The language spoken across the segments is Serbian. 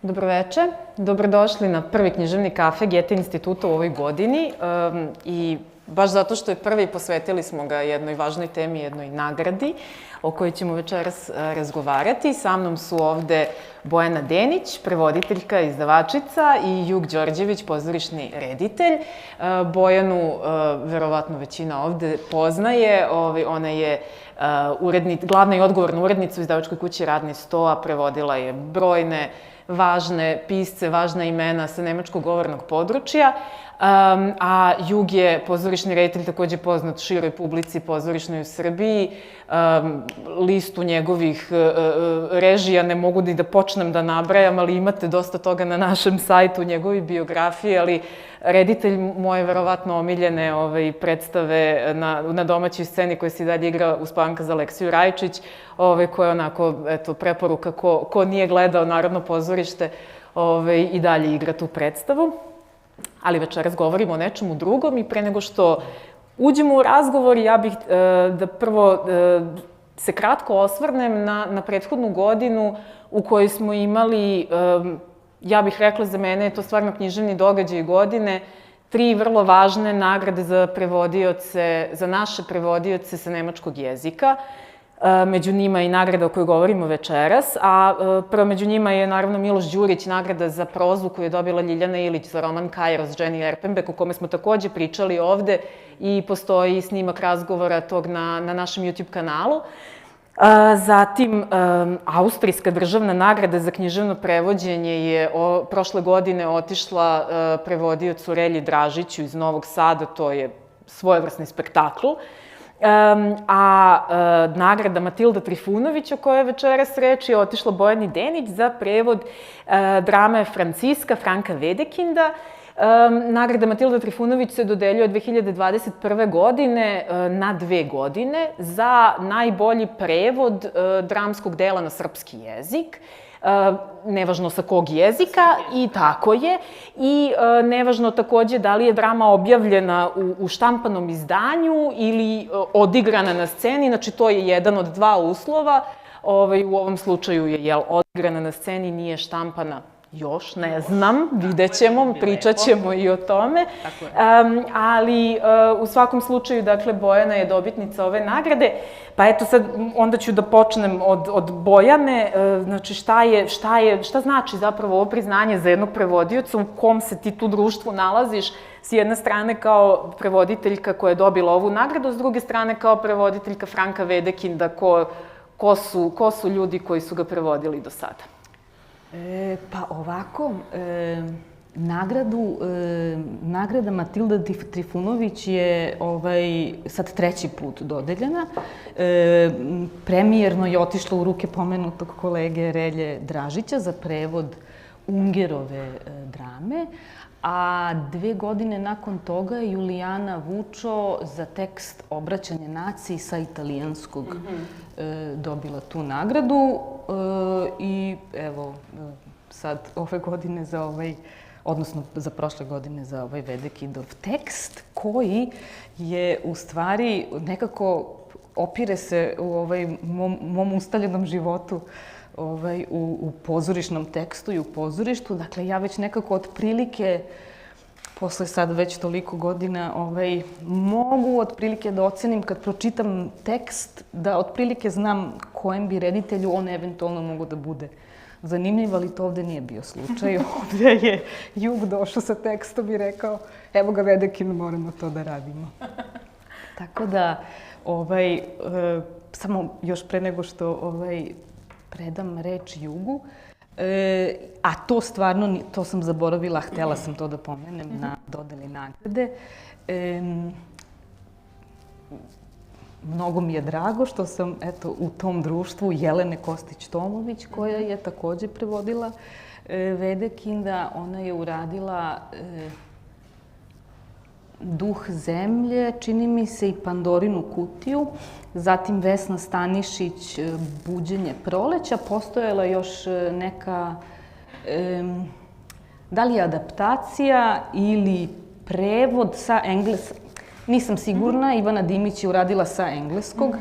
Dobroveče, dobrodošli na prvi književni kafe Gete instituta u ovoj godini i baš zato što je prvi, posvetili smo ga jednoj važnoj temi, jednoj nagradi o kojoj ćemo večeras razgovarati. Sa mnom su ovde Bojana Denić, prevoditeljka, izdavačica i Jug Đorđević, pozorišni reditelj. Bojanu verovatno većina ovde poznaje, ona je glavna i odgovorna urednica u izdavačkoj kući Radni sto, a prevodila je brojne važne pisce, važna imena sa nemačkog govornog područja, a Jug je pozorišni reditelj takođe poznat široj publici pozorišnoj u Srbiji. Listu njegovih režija ne mogu ni da počnem da nabrajam, ali imate dosta toga na našem sajtu, njegovi biografije, ali reditelj moje verovatno omiljene predstave na domaćoj sceni koja se i dalje igra Uspavanka za Aleksiju Rajčić, koja je onako, eto, preporuka ko nije gledao Narodno pozorište i dalje igra tu predstavu. Ali večeras govorimo o nečemu drugom i pre nego što uđemo u razgovor, ja bih da prvo se kratko osvrnem na prethodnu godinu u kojoj smo imali, ja bih rekla za mene, je to stvarno književni događaj godine, 3 vrlo važne nagrade za prevodioce, za naše prevodioce sa nemačkog jezika. Među njima i nagrada o kojoj govorimo večeras, a prvo među njima je naravno Miloš Đurić, nagrada za prozu koju je dobila Ljiljana Ilić za roman Kairos Jenny Erpenbeck, o kome smo takođe pričali ovde i postoji snimak razgovora tog na našem YouTube kanalu. Zatim, Austrijska državna nagrada za književno prevođenje je prošle godine otišla prevodiocu Relji Dražiću iz Novog Sada, to je svojevrsni spektakl. A nagrada Matilda Trifunović, o kojoj je večeras reč, je otišla Bojani Denić za prevod drame Franciska Franka Wedekinda. Nagrada Matilda Trifunović se dodeljuje 2021. godine na 2 godine za najbolji prevod dramskog dela na srpski jezik. Nevažno sa kog jezika, i tako je, i nevažno takođe da li je drama objavljena u štampanom izdanju ili odigrana na sceni, znači to je jedan od 2 uslova. U ovom slučaju je odigrana na sceni, nije štampana još, ne znam, vidjet ćemo, pričat ćemo i o tome. Ali u svakom slučaju, dakle, Bojana je dobitnica ove nagrade. Pa eto sad, onda ću da počnem od Bojane. Znači, šta znači zapravo ovo priznanje za jednog prevodioca, u kom se ti tu društvu nalaziš, s jedne strane kao prevoditeljka koja je dobila ovu nagradu, s druge strane kao prevoditeljka Franka Wedekinda, ko su ljudi koji su ga prevodili do sada? Pa ovako, nagrada Matilda Trifunović je sad 3. put dodeljena. Premijerno je otišla u ruke pomenutog kolege Relje Dražića za prevod Ungerove drame, a 2 godine nakon toga je Julijana Vučo za tekst Obraćanje naciji sa italijanskog dobila tu nagradu. I evo, sad ove godine odnosno za prošle godine za ovaj Wedekindov tekst, koji je u stvari nekako opire se u mom ustaljenom životu u pozorišnom tekstu i u pozorištu. Dakle, ja već nekako otprilike, posle sad već toliko godina, mogu otprilike da ocenim kad pročitam tekst, da otprilike znam kojem bi reditelju on eventualno mogu da bude zanimljiv, ali to ovde nije bio slučaj. Ovde je Jug došao sa tekstom i rekao, evo ga Wedekind, moramo to da radimo. Tako da, samo još pre nego što predam reč Jugu, a to stvarno, to sam zaboravila, htela sam to da pomenem na dodeli nagrade. Mnogo mi je drago što sam, eto, u tom društvu Jelene Kostić-Tomović, koja je takođe prevodila Wedekinda. Ona je uradila Duh zemlje, čini mi se, i Pandorinu kutiju. Zatim Vesna Stanišić, Buđenje proleća. Postojala još neka, da li je adaptacija ili prevod sa engleskog, nisam sigurna, Ivana Dimić je uradila sa engleskog.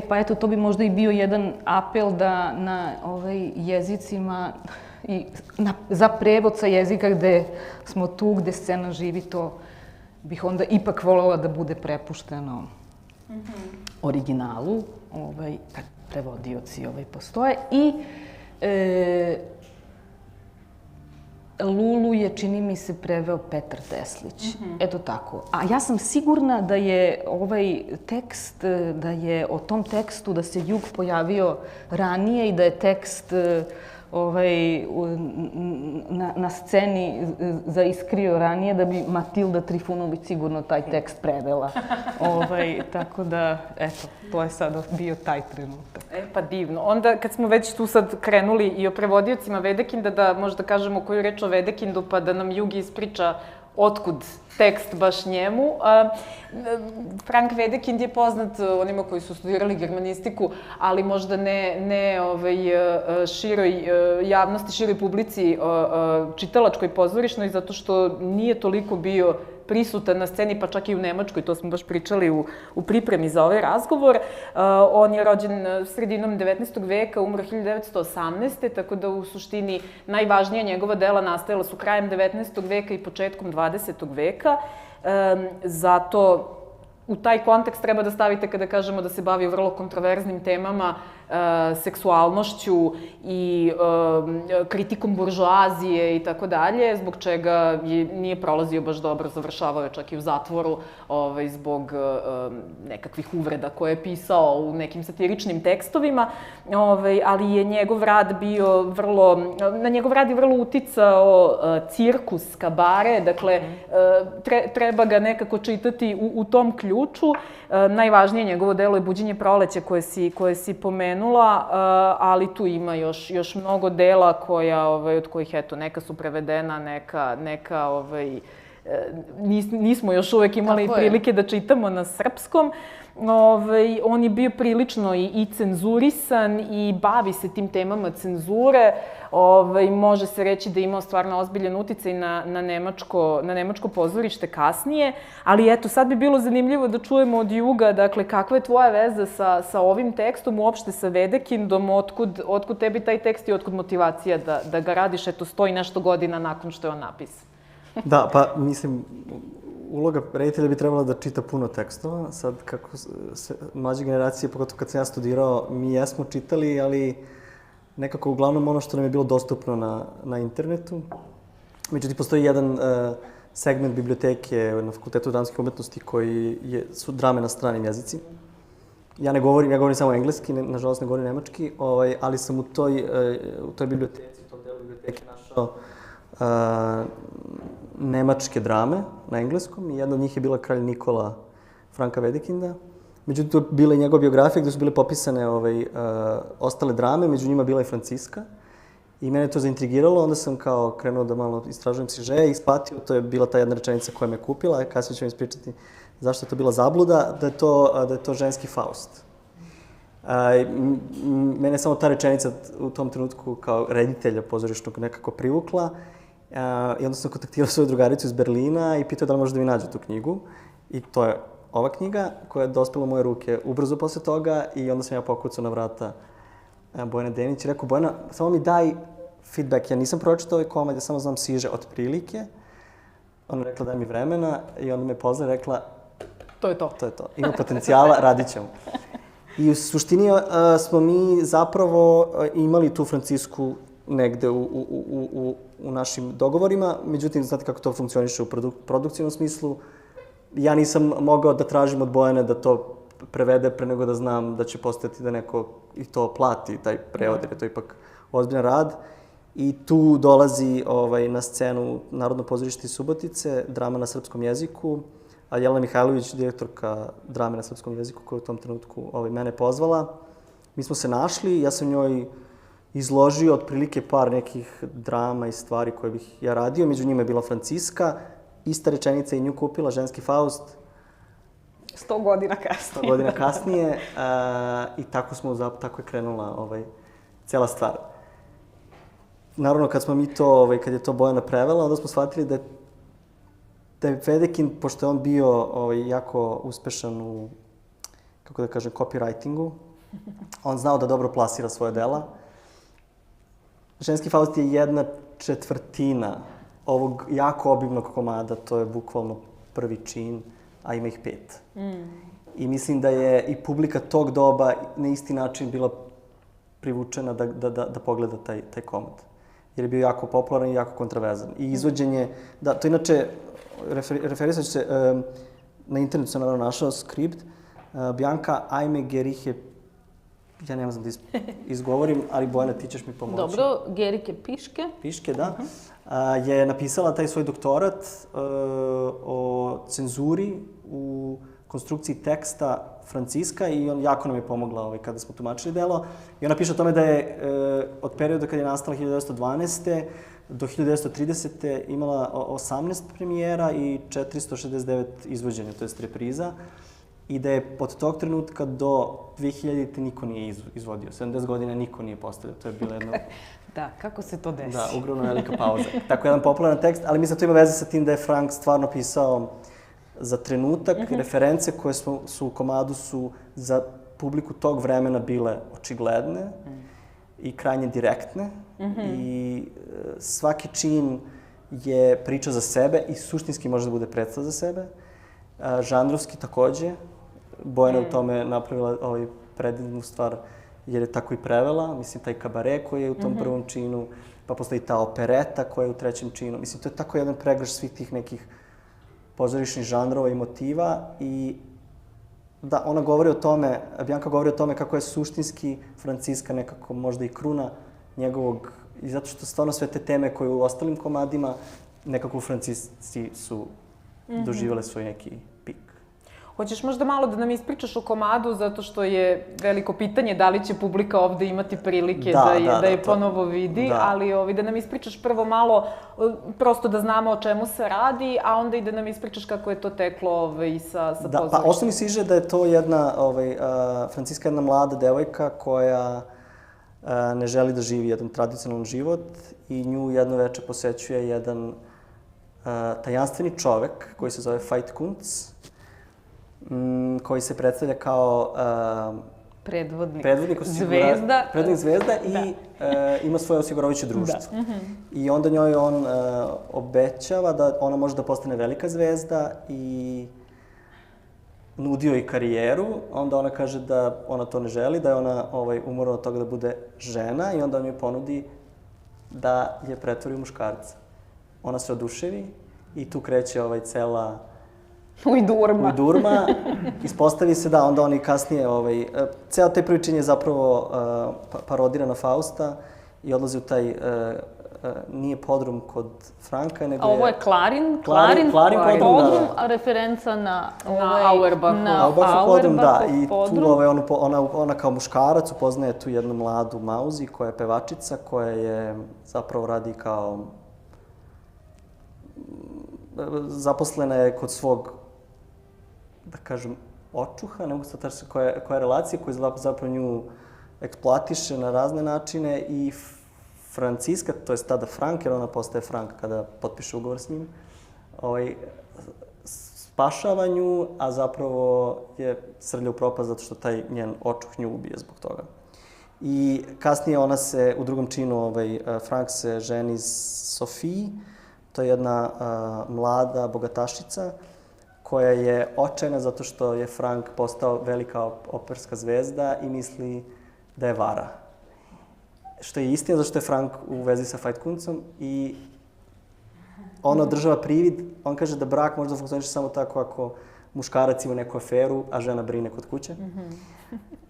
Pa eto, to bi možda i bio jedan apel da na jezicima i za prevod sa jezika gde smo tu, gde scena živi, to bih onda ipak voljela da bude prepušteno originalu, kad prevodioci postoje. I Lulu je, čini mi se, preveo Petar Teslić. Eto tako. A ja sam sigurna da je ovaj tekst, da je o tom tekstu, da se Jug pojavio ranije i da je tekst na sceni zaiskrio ranije, da bi Matilda Trifunović sigurno taj tekst prevela. Tako da, eto, to je sad bio taj trenutak. Pa divno. Onda, kad smo već tu sad krenuli i o prevodiocima Wedekinda, da možda kažemo koju reč o Wedekindu, pa da nam Jugi ispriča otkud tekst baš njemu. Frank Wedekind je poznat onima koji su studirali germanistiku, ali možda ne široj javnosti, široj publici čitalačkoj, pozorišnoj, zato što nije toliko bio prisutan na sceni, pa čak i u Nemačkoj, to smo baš pričali u pripremi za ovaj razgovor. On je rođen sredinom 19. veka, umro 1918. Tako da u suštini najvažnija njegova dela nastajala su krajem 19. veka i početkom 20. veka. Zato u taj kontekst treba da stavite kada kažemo da se bavi vrlo kontroverznim temama, seksualnošću i kritikom buržoazije i tako dalje, zbog čega nije prolazio baš dobro, završavao je čak i u zatvoru zbog nekakvih uvreda koje je pisao u nekim satiričnim tekstovima, ali je njegov rad bio vrlo, na njegov rad je vrlo uticao cirkus, kabare, dakle, treba ga nekako čitati u tom ključu. Najvažnije njegovo delo je Buđenje proleća koje si pomenula, ali tu ima još mnogo dela od kojih, eto, neka su prevedena, neka nismo još uvek imali prilike da čitamo na srpskom. On je bio prilično i cenzurisan i bavi se tim temama cenzure. Može se reći da je imao stvarno ozbiljan uticaj na nemačko pozorište kasnije. Ali eto, sad bi bilo zanimljivo da čujemo od Juga, dakle, kakva je tvoja veza sa ovim tekstom, uopšte sa Wedekindom, otkud tebi taj tekst i otkud motivacija da ga radiš, eto, 100 i nešto godina nakon što je on napisan? Da, pa mislim, uloga reditelja bi trebala da čita puno tekstova. Sad, kako mlađe generacije, pogotovo kad sam ja studirao, mi jesmo čitali, ali nekako uglavnom ono što nam je bilo dostupno na internetu. Međutim, postoji jedan segment biblioteke na Fakultetu dramskih umetnosti koji su drame na stranim jezicima. Ja govorim samo engleski, nažalost ne govorim nemački, ali sam u toj biblioteci, u tom delu biblioteke našao nemačke drame na engleskom i jedna od njih je bila Kralj Nikola Franka Wedekinda. Međutim, to je bila i njegova biografija gde su bile popisane ostale drame, među njima bila i Franciska. I mene je to zaintrigiralo, onda sam kao krenuo da malo istražujem sižeje i shvatio, to je bila ta jedna rečenica koja me kupila, kasnije ću vam ispričati zašto je to bila zabluda, da je to ženski Faust. Mene je samo ta rečenica u tom trenutku kao reditelja pozorišnog nekako privukla. I onda sam kontaktirao svoju drugaricu iz Berlina i pitao da li može da mi nađe tu knjigu. I to je ova knjiga koja je dospela u moje ruke ubrzo posle toga i onda sam ja pokucao na vrata Bojane Denić i rekao, Bojana, samo mi daj feedback, ja nisam pročitao ovaj komad, ja samo znam siže otprilike. Ona je rekla daj mi vremena i onda me pozvala i rekla to je to. To je to. Ima potencijala, radit ćemo. I u suštini smo mi zapravo imali tu Francisku negde u našim dogovorima, međutim, znate kako to funkcioniše u produkcijnom smislu. Ja nisam mogao da tražim od Bojane da to prevede pre nego da znam da će postojati da neko i to plati, taj prevod, jer je to ipak ozbiljan rad. I tu dolazi na scenu Narodno pozorište iz Subotice, drama na srpskom jeziku, a Jelena Mihajlović, direktorka drame na srpskom jeziku, koja je u tom trenutku mene pozvala. Mi smo se našli, ja sam njoj izložio otprilike par nekih drama i stvari koje bih ja radio. Među njima je bila Franciska, ista rečenica i nju kupila, ženski Faust. 100 godina kasnije. 100 godina kasnije i tako je krenula cela stvar. Naravno, kad smo mi to, kad je to Bojana prevela, onda smo shvatili da je Wedekind, pošto je on bio jako uspešan u, kako da kažem, copywritingu, on znao da dobro plasira svoje dela. Ženski Faust je 1/4 ovog jako obimnog komada, to je bukvalno prvi čin, a ima ih 5. I mislim da je i publika tog doba na isti način bila privučena da pogleda taj komad. Jer je bio jako popularan i jako kontroverzan. I izvođenje, da, to inače, referisat ću se, na internetu sam naravno našao skript, Bianca Aime Geriche, ja ne znam da izgovorim, ali Bojana, ti ćeš mi pomoći. Dobro, Gerike Piške. Piške, da. Je napisala taj svoj doktorat o cenzuri u konstrukciji teksta Franciska i on jako nam je pomogla kada smo tumačili delo. I ona piše o tome da je od perioda kad je nastala 1912. do 1930. imala 18 premijera i 469 izvođenja, to je repriza. I da je od tog trenutka do 2000. niko nije izvodio. 70 godina niko nije postavio. To je bilo jedno... Da, kako se to desi? Da, ogromna velika pauza. Tako jedan popularan tekst, ali mislim da to ima veze sa tim da je Frank stvarno pisao za trenutak. Reference koje su u komadu su za publiku tog vremena bile očigledne i krajnje direktne. I svaki čin je priča za sebe i suštinski može da bude predstav za sebe. Žanrovski takođe. Bojana u tome napravila predivnu stvar jer je tako i prevela. Mislim, taj kabare koji je u tom prvom činu, pa postoji ta opereta koja je u trećem činu. Mislim, to je tako jedan pregrš svih tih nekih pozorišnih žanrova i motiva. I da, ona govori o tome, Bianca govori o tome kako je suštinski Franciska nekako možda i kruna njegovog, i zato što stvarno sve te teme koje u ostalim komadima nekako u Francisci su doživjele svoj neki pik. Hoćeš možda malo da nam ispričaš o komadu, zato što je veliko pitanje da li će publika ovde imati prilike da je ponovo vidi, ali da nam ispričaš prvo malo, prosto da znamo o čemu se radi, a onda i da nam ispričaš kako je to teklo sa pozorištem. Da, pa osnovni siže da je to jedna, Franciska je jedna mlada devojka koja ne želi da živi jedan tradicionalan život i nju jedno veče posećuje jedan tajanstveni čovek koji se zove Veit Künz, koji se predstavlja kao predvodnik zvezda i ima svoje osiguravajuće društvo. I onda njoj on obećava da ona može da postane velika zvezda i nudio i karijeru. Onda ona kaže da ona to ne želi, da je ona umorna od toga da bude žena i onda on joj ponudi da je pretvori u muškarca. Ona se oduševi i tu kreće cela ujdurma. Ispostavi se da onda oni kasnije, ceo taj prvi čin je zapravo parodira na Fausta i odlazi u taj, nije podrum kod Franka, nego je... A ovo je Klarin podrum, a referenca na Auerbachov podrum, da. I tu ona kao muškarac upoznaje tu jednu mladu Mauzi koja je pevačica, koja je zapravo radi kao... Zaposlena je kod svog, da kažem, očuha, ne mogu sad tačno koja je relacija, koja zapravo nju eksploatiše na razne načine i Franciska, to je tada Frank, jer ona postaje Frank kada potpiše ugovor s njim, spašava nju, a zapravo je srlja u propast zato što taj njen očuh nju ubije zbog toga. I kasnije ona se, u drugom činu, Frank se ženi Sophie, to je jedna mlada bogatašica koja je očajna zato što je Frank postao velika operska zvezda i misli da je vara. Što je istina, zato što je Frank u vezi sa Veit Künzom i ona održava privid. On kaže da brak može da funkcioniše samo tako ako muškarac ima neku aferu, a žena brine kod kuće.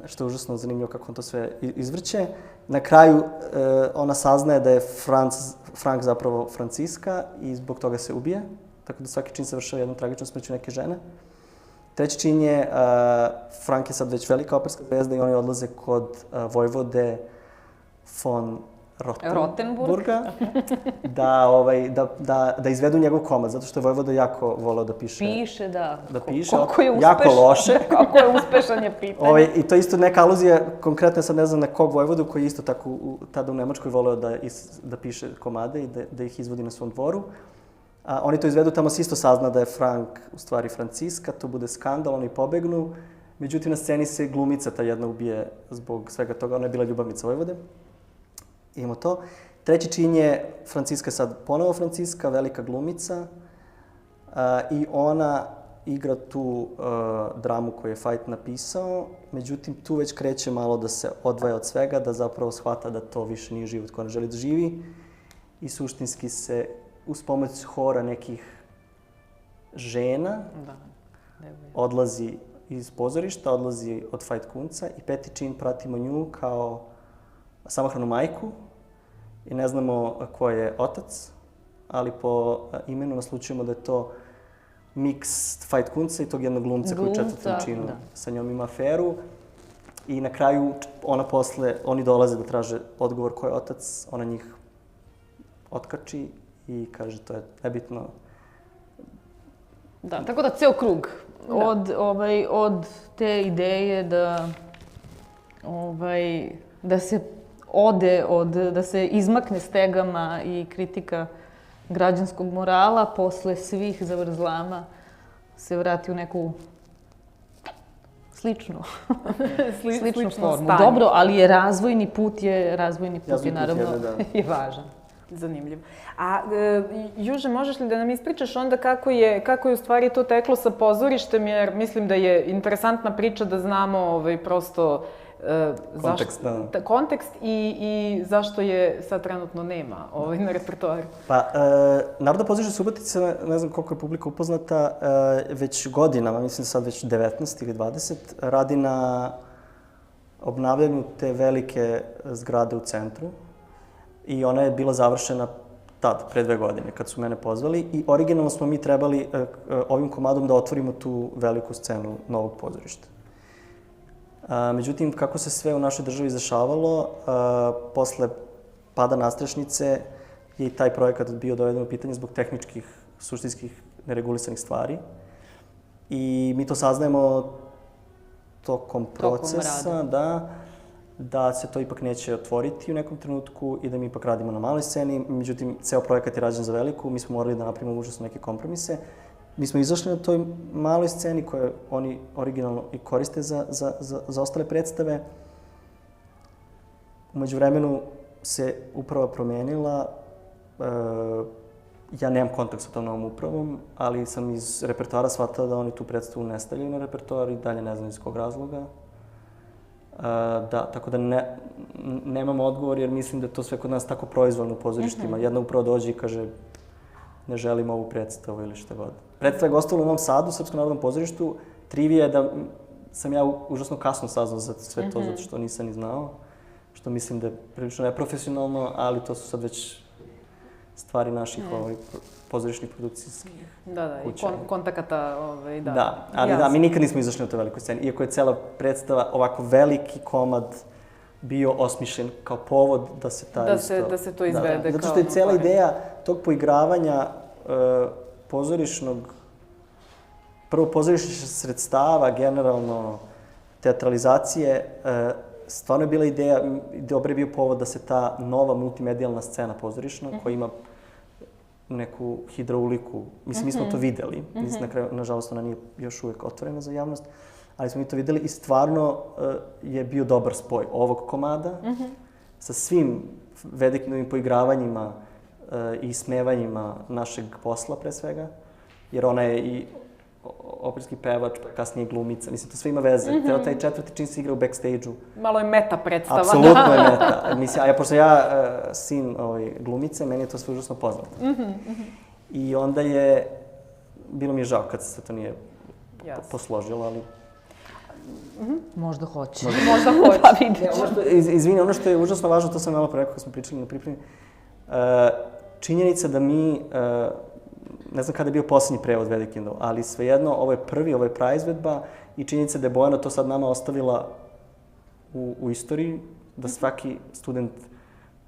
Što je užasno zanimljivo kako on to sve izvrće. Na kraju ona saznaje da je Frank zapravo Franciska i zbog toga se ubije. Tako da svaki čin se vršava jednom tragičnom smrću neke žene. Treći čin je, Frank je sad već velika operska zvezda i oni odlaze kod vojvode von Rottenburga da izvedu njegov komad, zato što je vojvoda jako voleo da piše. Da piše, jako loše. Kako je uspešan je pitanje. I to je isto neka aluzija, konkretno sad ne znam na kog vojvodu, koji je isto tako tada u Nemačkoj voleo da piše komade i da ih izvodi na svom dvoru. Oni to izvedu, tamo se isto sazna da je Frank u stvari Franciska, to bude skandal, oni pobegnu. Međutim, na sceni se glumica ta jedna ubije zbog svega toga, ona je bila ljubavnica vojvode. Imamo to. Treći čin je Franciska, sad ponovo Franciska, velika glumica i ona igra tu dramu koju je Fajt napisao, međutim tu već kreće malo da se odvaja od svega, da zapravo shvata da to više nije život koji ona želi da živi i suštinski se uz pomoć hora nekih žena odlazi iz pozorišta, odlazi od Fajt Kunca i peti čin pratimo nju kao samohranu majku i ne znamo ko je otac, ali po imenu naslučujemo da je to miks Fajt Kunca i tog jednog glumca koji u četvrtom činu sa njom ima aferu. I na kraju oni dolaze da traže odgovor ko je otac, ona njih otkači i kaže to je nebitno. Da, tako da ceo krug od te ideje da se ode, da se izmakne stegama i kritika građanskog morala, posle svih zavrzlama se vrati u neku sličnu formu. Stanje. Dobro, ali je razvojni put je naravno i važan. Zanimljiv. A Juže, možeš li da nam ispričaš onda kako je u stvari to teklo sa pozorištem, jer mislim da je interesantna priča da znamo prosto kontekst i zašto je sad trenutno nema na repertoaru. Pa, Narodno pozorište Subotica, ne znam koliko je publika upoznata, već godinama, mislim sad već 19 ili 20, radi na obnavljanju te velike zgrade u centru. I ona je bila završena tad, pre 2 godine, kad su mene pozvali. I originalno smo mi trebali ovim komadom da otvorimo tu veliku scenu novog pozorišta. Međutim, kako se sve u našoj državi izdešavalo, posle pada nastrešnice je i taj projekat bio doveden u pitanje zbog tehničkih, suštinskih, neregulisanih stvari. I mi to saznajemo tokom procesa, da se to ipak neće otvoriti u nekom trenutku i da mi ipak radimo na maloj sceni. Međutim, ceo projekat je rađen za veliku, mi smo morali da napravimo užasno neke kompromise. Mi smo izašli na toj maloj sceni koje oni originalno i koriste za ostale predstave. U međuvremenu se uprava promenila. Ja nemam kontakt sa tom novom upravom, ali sam iz repertoara shvatao da oni tu predstavu ne stavljaju na repertoar i dalje ne znam iz kog razloga. Da, tako da nemam odgovor jer mislim da je to sve kod nas tako proizvoljno u pozorištima. Jedna upravo dođe i kaže ne želim ovu predstavu ili šta god. Predstava je gostovala u Novom Sadu, Srpskom narodnom pozorištu. Trivija je da sam ja užasno kasno saznao za sve to, zato što nisam ni znao. Što mislim da je prilično neprofesionalno, ali to su sad već stvari naših pozorišnih produkcijskih kuća. I kontakata, da. Da, ali da, mi nikad nismo izašli na toj velikoj sceni. Iako je cela predstava, ovako veliki komad bio osmišljen kao povod da se da se to izvede. Zato što je cela ideja tog poigravanja pozorišnog, prvo pozorišnih sredstava, generalno teatralizacije, stvarno je bila ideja, dobar je bio povod da se ta nova multimedijalna scena pozorišna, koja ima neku hidrauliku, mislim, mi smo to videli, nažalost ona nije još uvek otvorena za javnost, ali smo mi to videli i stvarno je bio dobar spoj ovog komada sa svim velikim poigravanjima i ismevanjima našeg posla pre svega, jer ona je i operski pevač, pa kasnije glumica. Mislim, to sve ima veze. Taj četvrti čin se igra u backstage-u. Malo je meta predstava. Apsolutno je meta. Mislim, pošto ja sin glumice, meni je to sve užasno poznato. I onda bilo mi je žao kad se to nije posložilo, ali... Možda hoće. Možda hoće. Pa vidjet. Izvini, ono što je užasno važno, to sam malo pre rekao kad smo pričali na pripremi, činjenica da mi, ne znam kada je bio poslednji prevod Vedekindov, ali svejedno, ovo je prvi, ovo je praizvedba i činjenica da je Bojana to sad nama ostavila u istoriji, da svaki student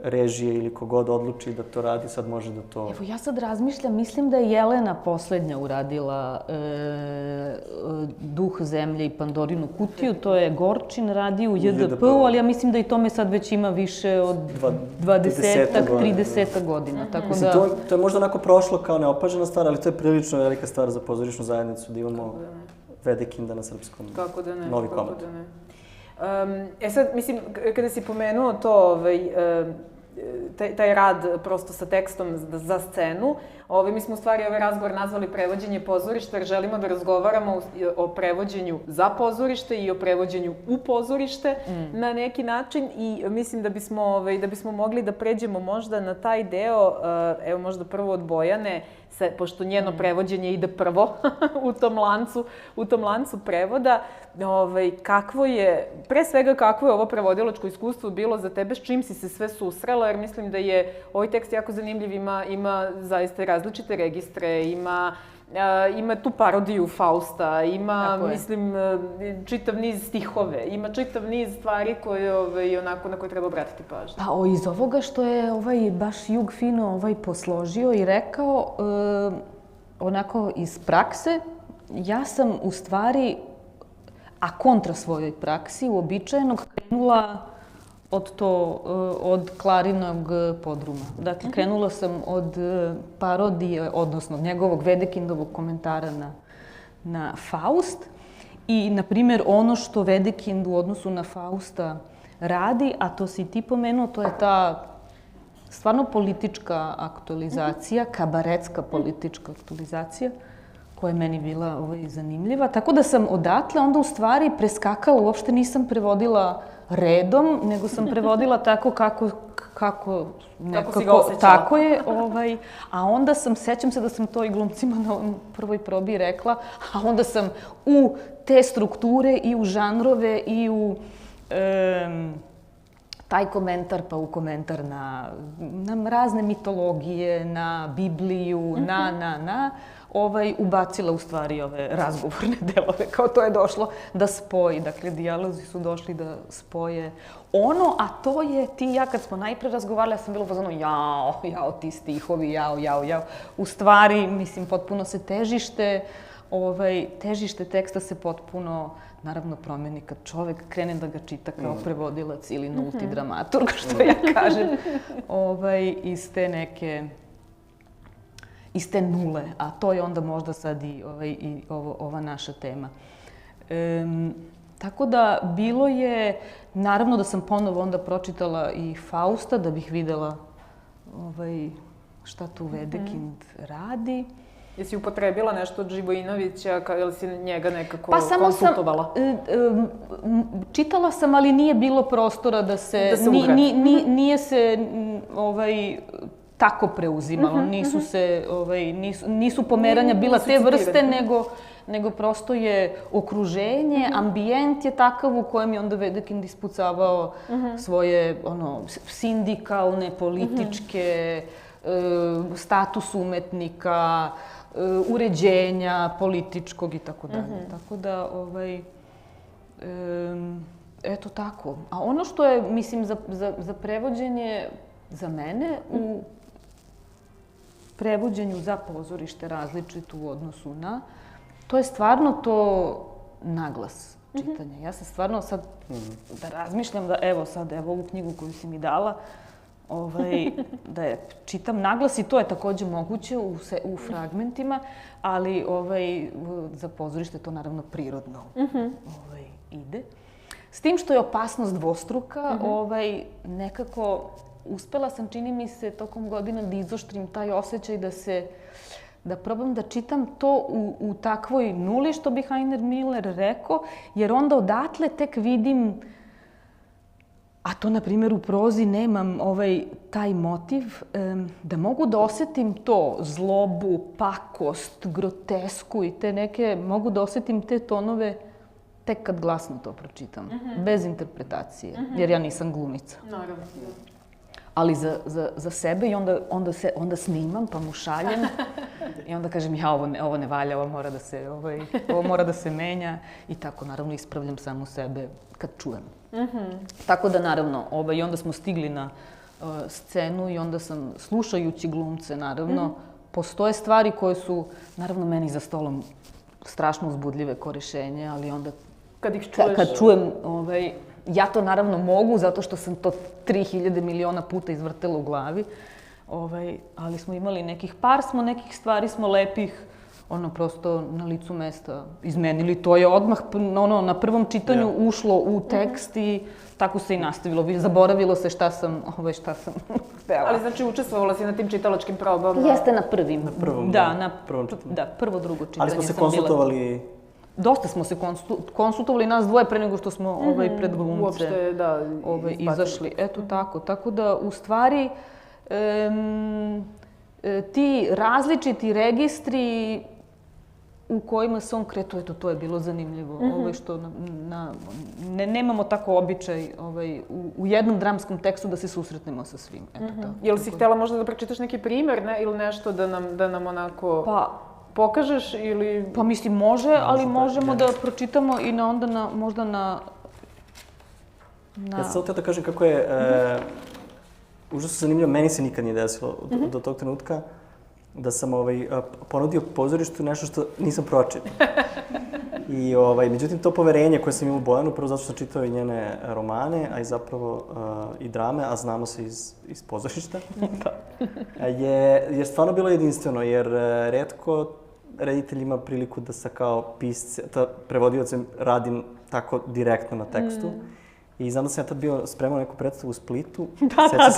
režije ili kogod odluči da to radi, sad može da to... Evo, ja sad razmišljam, mislim da je Jelena poslednja uradila Duh zemlje i Pandorinu kutiju, to je Gorčin radio u JDP-u, ali ja mislim da i tome sad već ima više od 20-30 godina, tako da... To je možda onako prošlo kao neopažena stvar, ali to je prilično velika stvar za pozorišnu zajednicu, da imamo Vedekinda na srpskom, novi komad. Sad, mislim, kada si pomenuo to, taj rad prosto sa tekstom za scenu. Mi smo u stvari ovaj razgovor nazvali prevođenje pozorišta, jer želimo da razgovaramo o prevođenju za pozorište i o prevođenju u pozorište na neki način i mislim da bismo mogli da pređemo možda na taj deo, evo možda prvo od Bojane, pošto njeno prevođenje ide prvo u tom lancu prevoda, pre svega kakvo je ovo prevodilačko iskustvo bilo za tebe, s čim si se sve susrela, jer mislim da je ovaj tekst jako zanimljiv, ima zaista različite registre, ima tu parodiju Fausta, ima, mislim, čitav niz stihove, ima čitav niz stvari koje, onako, na koje treba obratiti pažnju. Pa, iz ovoga što je baš Jug fino posložio i rekao, onako iz prakse, ja sam u stvari, a kontra svojoj praksi, uobičajenog krenula od Klarinog podruma. Dakle, krenula sam od parodije, odnosno njegovog Vedekindovog komentara na Faust. I, na primjer, ono što Wedekind u odnosu na Fausta radi, a to si ti pomenuo, to je ta stvarno politička aktualizacija, kabaretska politička aktualizacija, koja je meni bila zanimljiva. Tako da sam odatle onda u stvari preskakala, uopšte nisam prevodila redom, nego sam prevodila tako kako si ga osjećala. Tako je. A onda sećam se da sam to i glumcima na prvoj probi rekla, a onda sam u te strukture i u žanrove i u taj komentar, pa u komentar na razne mitologije, na Bibliju, ubacila u stvari ove razgovorne delove, kao to je došlo da spoji. Dakle, dijalozi su došli da spoje ono, a to je ti i ja, kad smo najpre razgovarali, ja sam bila u fazonu jao, ti stihovi, jao. U stvari, mislim, potpuno se težište teksta se potpuno, naravno, promeni kad čovek krene da ga čita kao prevodilac ili nulti dramaturg, što ja kažem, iz te nule, a to je onda možda sad i ova naša tema. Tako da bilo je, naravno da sam ponovo onda pročitala i Fausta da bih videla šta tu Wedekind radi. Jesi upotrebila nešto od Živojinovića ili si njega nekako konsultovala? Čitala sam, ali nije bilo prostora da se nije se tako preuzimalo. Nisu pomeranja bila te vrste, nego prosto je okruženje, ambijent je takav u kojem je onda Wedekind ispucavao svoje sindikalne, političke, status umetnika, uređenja političkog i tako dalje. Tako da, eto tako. A ono što je, mislim, za prevođenje, za mene, u prevođenju za pozorište različito u odnosu na, to je stvarno to naglas čitanja. Ja sam stvarno sad da razmišljam da evo ovu knjigu koju si mi dala, da je čitam naglas i to je takođe moguće u fragmentima, ali za pozorište to naravno prirodno ide. S tim što je opasnost dvostruka, nekako uspela sam, čini mi se, tokom godina da izoštrim taj osjećaj da probam da čitam to u takvoj nuli, što bi Heiner Miller rekao, jer onda odatle tek vidim, a to, na primjer, u prozi nemam taj motiv, da mogu da osetim to, zlobu, pakost, grotesku i te neke, mogu da osetim te tonove tek kad glasno to pročitam, bez interpretacije, jer ja nisam glumica. Naravno. Ali za sebe i onda snimam, pa mu šaljem i onda kažem ovo ne valja, ovo mora da se menja i tako, naravno, ispravljam samu sebe kad čujem. Tako da, naravno, i onda smo stigli na scenu i onda sam, slušajući glumce, naravno, postoje stvari koje su, naravno, meni za stolom strašno uzbudljive ko rešenje, ali onda kad čujem, ja to naravno mogu, zato što sam to 3000 miliona puta izvrtela u glavi, ali smo imali nekih stvari smo lepih prosto na licu mesta izmenili. To je odmah na prvom čitanju ušlo u tekst i tako se i nastavilo. Zaboravilo se šta sam htela. Ali znači učestvovala si na tim čitalačkim probama? Jeste na prvim. Na prvom, prvom čitanju. Da, prvo, drugo čitanje. Ali smo se konsultovali... Dosta smo se konsultovali nas dvoje pre nego što smo pred glumce uopšte, izašli. Eto tako. Tako da, u stvari, ti različiti registri u kojima se on kretao, eto, to je bilo zanimljivo. Što nemamo tako običaj u jednom dramskom tekstu da se susretnemo sa svim. Eto tako. Jel si htjela možda da pročitaš neki primjer ili nešto da nam onako pokažeš ili... Pa mislim može, ali možemo da pročitamo i onda možda na... Ja sam samo htio da kažem kako je užasno zanimljivo, meni se nikad nije desilo do tog trenutka da sam ponudio pozorištu nešto što nisam pročitao. I međutim to poverenje koje sam imao u Bojanu, prvo zato što sam čitao i njene romane, a i zapravo i drame, a znamo se iz pozorišta, je stvarno bilo jedinstveno, jer retko reditelj ima priliku da sa kao prevodiocem radi tako direktno na tekstu. I znam da sam ja tad bio spremao neku predstavu u Splitu. Ja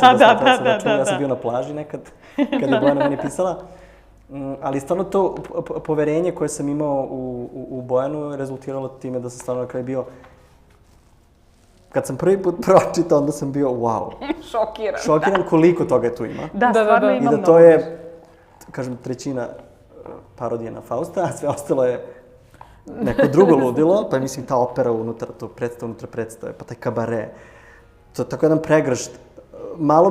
sam bio na plaži nekad, kada je Bojana meni pisala. Ali stvarno to poverenje koje sam imao u Bojanu je rezultiralo time da sam stvarno na kraju bio... Kad sam prvi put pročitao, onda sam bio wow. Šokiran koliko toga tu ima. Da, stvarno ima mnogo. I da to je, kažem, trećina parodije na Fausta, a sve ostalo je neko drugo ludilo, pa mislim ta opera unutar tog predstava, unutar predstave, pa taj kabare. To je tako jedan pregršt. Malo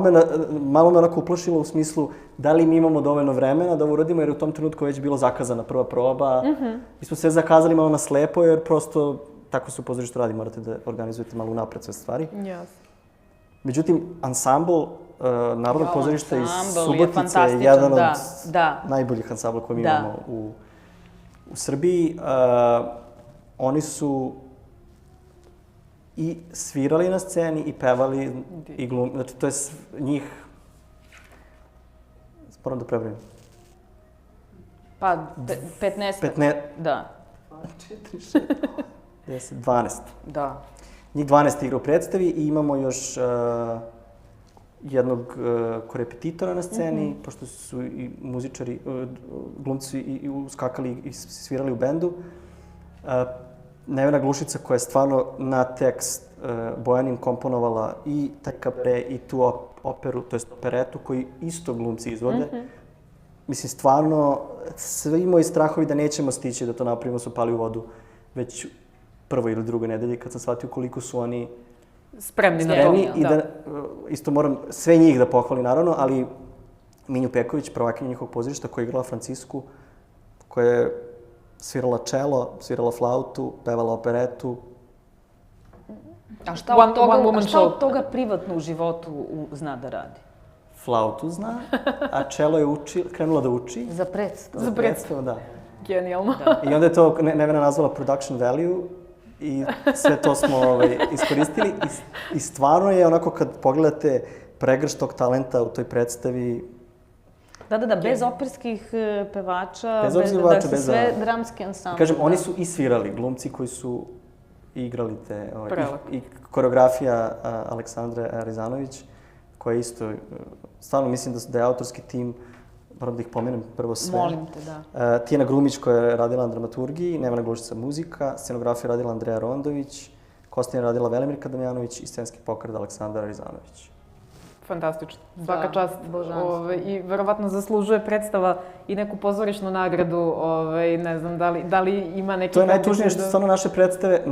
me onako uplašilo u smislu da li mi imamo dovoljno vremena da ovo uradimo, jer u tom trenutku već bilo zakazana prva proba. Mi smo sve zakazali malo na slepo, jer prosto tako se u pozorištu radi, morate da organizujete malo unapred sve stvari. Međutim, ansambl Narodnog pozorišta iz Subotice je jedan od najboljih ansambla koje mi imamo u Srbiji. Oni su i svirali na sceni i pevali i glumili. Znači, to je njih... Moram da prebrojim. Pa, 15. Da. 4, 6, 10, 12. Da. Njih 12 igra u predstavi i imamo još jednog korepetitora na sceni, pošto su i muzičari, glumci i uskakali i svirali u bendu. Nevena Glušica koja je stvarno na tekst Bojanin komponovala i taj kabare i tu operu, to jest operetu koji isto glumci izvode. Mislim, stvarno, svi moji strahovi da nećemo stići da to napravimo su pali u vodu već prvoj ili drugoj nedelji kad sam shvatio koliko su oni spremni na to. I da, isto moram sve njih da pohvalim naravno, ali Minju Peković, prvakinja njihovog pozorišta koja je igrala Francisku, koja je svirala čelo, svirala flautu, pevala operetu. A šta od toga privatno u životu zna da radi? Flautu zna, a čelo je krenula da uči. Za predstavu. Za predstavu, da. Genijalno. I onda je to Nevena nazvala production value i sve to smo iskoristili. I stvarno je onako kad pogledate pregršt tog talenta u toj predstavi. Da, bez operskih pevača, bez sve dramski ansambl. Kažem, oni su i svirali, glumci koji su igrali te... I koreografija Aleksandre Rizanović, koja je isto, stvarno mislim da je autorski tim, moram da ih pomenem prvo sve. Molim te, da. Tijana Grumić koja je radila na dramaturgiji, Nevena Glušica muzika, scenografiju radila Andreja Rondović, kostim je radila Velimirka Damjanović i scenski pokret Aleksandar Rizanović. Fantastično. Svaka čast. I verovatno zaslužuje predstava i neku pozorišnu nagradu. Ne znam, da li ima neki... To je najtužnije što stvarno naše predstave,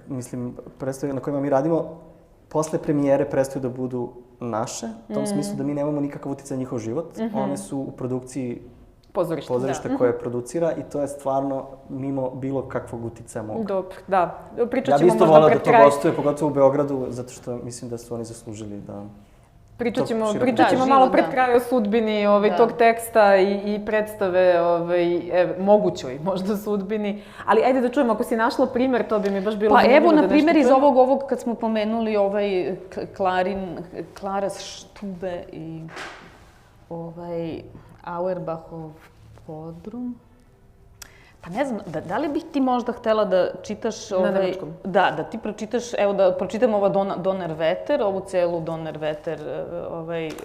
mislim, predstave na kojima mi radimo, posle premijere prestaju da budu naše, u tom smislu da mi nemamo nikakav uticaj na njihov život. One su u produkciji pozorišta koje producira i to je stvarno mimo bilo kakvog uticaja moga. Dobro, da. Ja bi isto volao da to gostuje, pogotovo u Beogradu, zato što mislim da su oni zaslužili da... Pričat ćemo malo pred kraj o sudbini tog teksta i predstave mogućoj možda sudbini. Ali ajde da čujemo, ako si našla primer, to bi mi baš bilo zanimljivo da nešto čujemo. Pa evo, na primjer, iz ovog kad smo pomenuli Klara Štube i Auerbachov Podrum. Pa ne znam, da li bih ti možda htela da čitaš... Na nemačkom. Da ti pročitaš, evo da pročitam ova Donnerwetter, ovu celu Donnerwetter,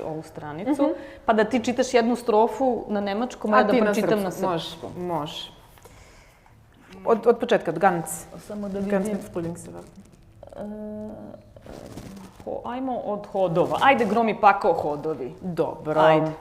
ovu stranicu, pa da ti čitaš jednu strofu na nemačkom, ja da pročitam na srpskom. Može. Od početka, od ganz. Samo da vidim. Ganz mit Frühlingswelle. Ajmo od hodova. Ajde, grom i pakao hodovi. Dobro. Ajde.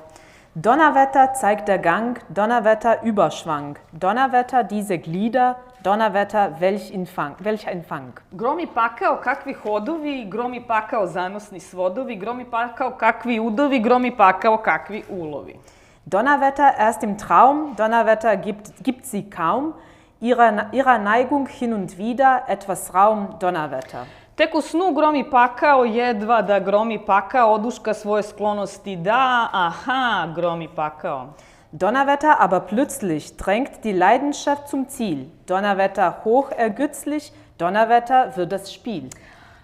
Donnerwetter zeigt der Gang, Donnerwetter Überschwang, Donnerwetter diese Glieder, Donnerwetter welcher Empfang. Grom i pakao kakvi hodovi, grom i pakao zanosni svodovi, grom i pakao kakvi udovi, grom i pakao kakvi ulovi. Donnerwetter erst im Traum, Donnerwetter gibt sie kaum, ihrer Neigung hin und wieder etwas Raum, Donnerwetter. Tek u snu gromi pakao, jedva da gromi pakao, oduška svoje sklonosti da, aha, gromi pakao. Donnerwetter aber plötzlich drängt die Leidenschaft zum Ziel. Donnerwetter hoch ergötzlich, Donnerwetter wird das Spiel.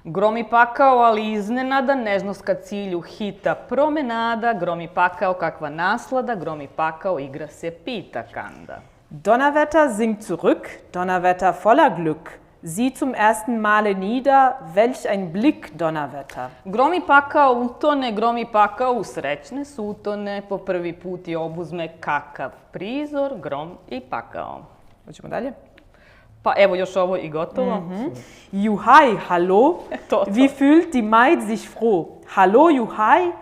Gromi pakao, ali iznenada, nežnost ka cilju hita promenada, gromi pakao, kakva naslada, gromi pakao, igra se pita kanda. Donnerwetter singt zurück, Donnerwetter voller Glück. Sie zum ersten Male nieder, welch ein Blick, Donnerwetter. Gromi pakao utone, gromi pakao u srećne sutone, po prvi put je obuzme kakav prizor, grom i pakao. Hoćemo dalje? Pa evo još ovo i gotovo. Juhai, hallo, wie fühlt die Maid sich froh? Hallo, Juhai,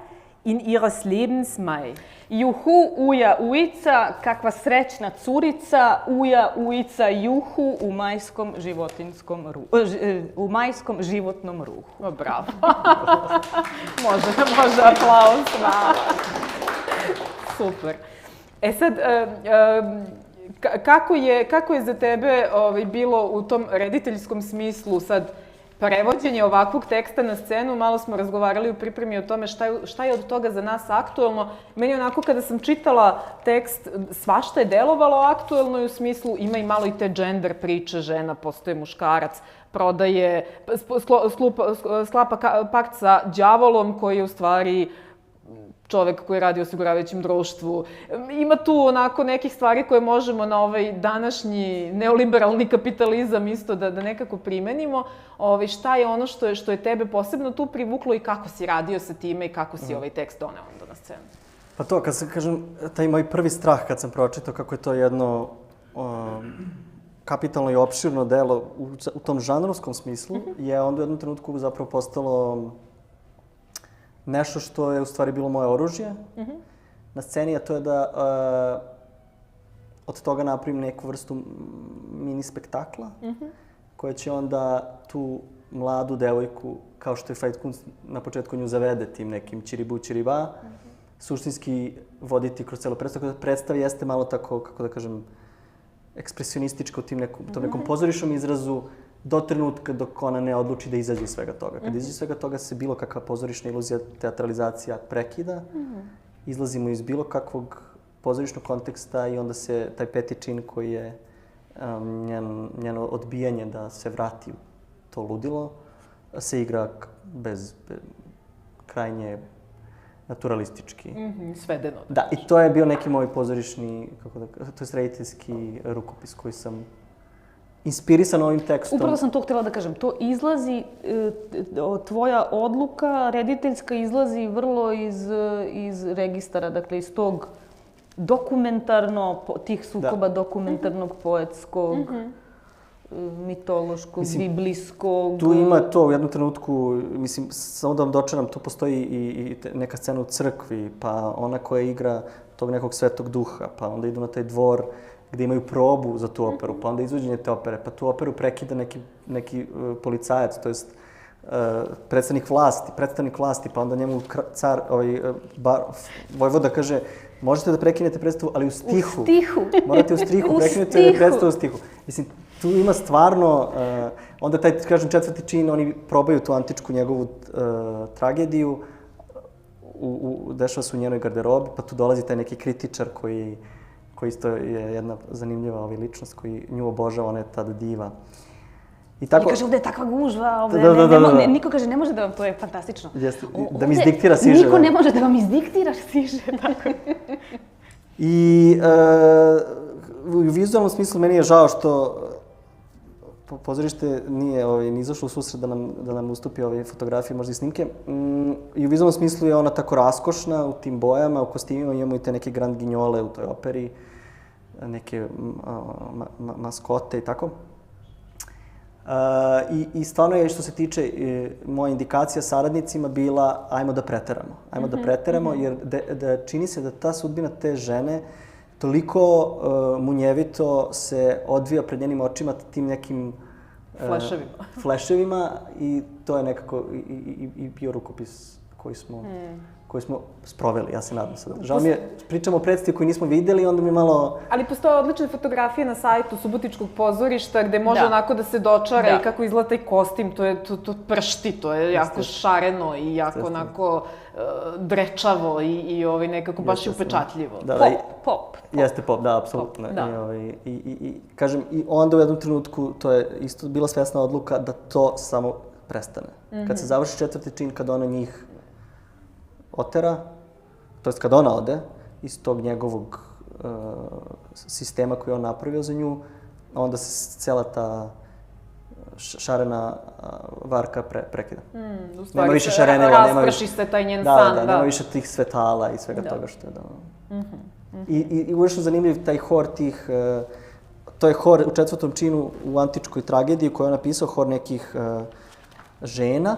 in ihres Lebens Mai. Juhu, uja, ujica, kakva srećna curica, uja, ujica, juhu u majskom u majskom životnom ruhu. Bravo. Može aplauz. Super. E sad, kako je za tebe bilo u tom rediteljskom smislu sad prevođenje ovakvog teksta na scenu? Malo smo razgovarali u pripremi o tome šta je od toga za nas aktuelno. Meni onako kada sam čitala tekst, svašta je delovalo aktuelno i u smislu ima i malo i te gender priče, žena postoje muškarac, prodaje, sklapa pakt sa đavolom koji je u stvari čovek koji radi u osiguravajućem društvu. Ima tu onako nekih stvari koje možemo na ovaj današnji neoliberalni kapitalizam isto da nekako primenimo. Šta je ono što je tebe posebno tu privuklo i kako si radio sa time i kako si ovaj tekst doneo onda na scenu? Pa to, kad sam kažem, taj moj prvi strah kad sam pročitao kako je to jedno kapitalno i opširno delo u tom žanrovskom smislu, je onda u jednom trenutku zapravo postalo nešto što je u stvari bilo moje oružje na sceni, a to je da od toga napravim neku vrstu mini spektakla koja će onda tu mladu devojku, kao što je Faitkunst na početku nju zavede tim nekim čiribu čiriba, suštinski voditi kroz celu predstavu. Predstava jeste malo tako, kako da kažem, ekspresionistička u tom nekom pozorišnom izrazu, do trenutka dok ona ne odluči da izađe iz svega toga. Kad izađe iz svega toga se bilo kakva pozorišna iluzija, teatralizacija prekida, izlazimo iz bilo kakvog pozorišnog konteksta i onda se taj peti čin koji je njeno odbijanje da se vrati u to ludilo, se igra bez krajnje naturalistički. Svedeno. Da, i to je bio neki moj pozorišni, to je rediteljski rukopis koji sam inspirisan ovim tekstom. Upravo sam to htjela da kažem. To izlazi, tvoja odluka rediteljska izlazi vrlo iz registara, dakle iz tog tih sukoba dokumentarnog, poetskog, mitološkog, biblijskog. Tu ima to u jednom trenutku, mislim, samo da vam dočaram, tu postoji i neka scena u crkvi, pa ona koja igra tog nekog svetog duha, pa onda idu na taj dvor gde imaju probu za tu operu, pa onda izvođenje te opere, pa tu operu prekida neki policajac, to jest predstavnik vlasti, pa onda njemu car, vojvoda kaže, možete da prekinete predstavu, ali u stihu. U stihu. Morate u stihu, prekinete predstavu u stihu. Mislim, tu ima stvarno, onda taj, kažem, četvrti čin, oni probaju tu antičku njegovu tragediju, dešava se u njenoj garderobi, pa tu dolazi taj neki kritičar koji isto je jedna zanimljiva ličnost koji nju obožava, ona je tada diva. I kaže, ovde je takva gužva, niko kaže, ne može da vam, to je fantastično. Da mi izdiktira siže. Niko ne može da vam izdiktira siže, tako. I u vizualnom smislu meni je žao što pozorište nije ni izašlo u susret da nam ustupi ove fotografije, možda i snimke. I u vizualnom smislu je ona tako raskošna u tim bojama, u kostimima, imamo i te neke grand guignole u toj operi, neke maskote i tako. I stvarno je, što se tiče moja indikacija saradnicima, bila ajmo da preteramo. Ajmo da preteramo, jer čini se da ta sudbina te žene toliko munjevito se odvija pred njenim očima tim nekim fleševima i to je nekako i bio rukopis koji smo sproveli, ja se nadam sada. Žao mi je, pričamo o predstavi koju nismo videli, onda mi malo... Ali postoje odlične fotografije na sajtu Subotičkog pozorišta gde može onako da se dočara i kako izgleda taj kostim, to pršti, to je jako šareno i jako onako drečavo i nekako baš i upečatljivo. Pop. Jeste pop, da, apsolutno. I kažem, i onda u jednom trenutku to je isto bila svesna odluka da to samo prestane. Kad se završi četvrti čin, kad ona njih otera, to jest kad ona ode iz tog njegovog sistema koji je on napravio za nju, onda se cela ta šarena varka prekida. U stvari se rasprši se taj njen san. Da, nema više tih svetala i svega toga što je I uvršno zanimljiv taj hor tih, to je hor u četvrtom činu u antičkoj tragediji koju je napisao, hor nekih žena,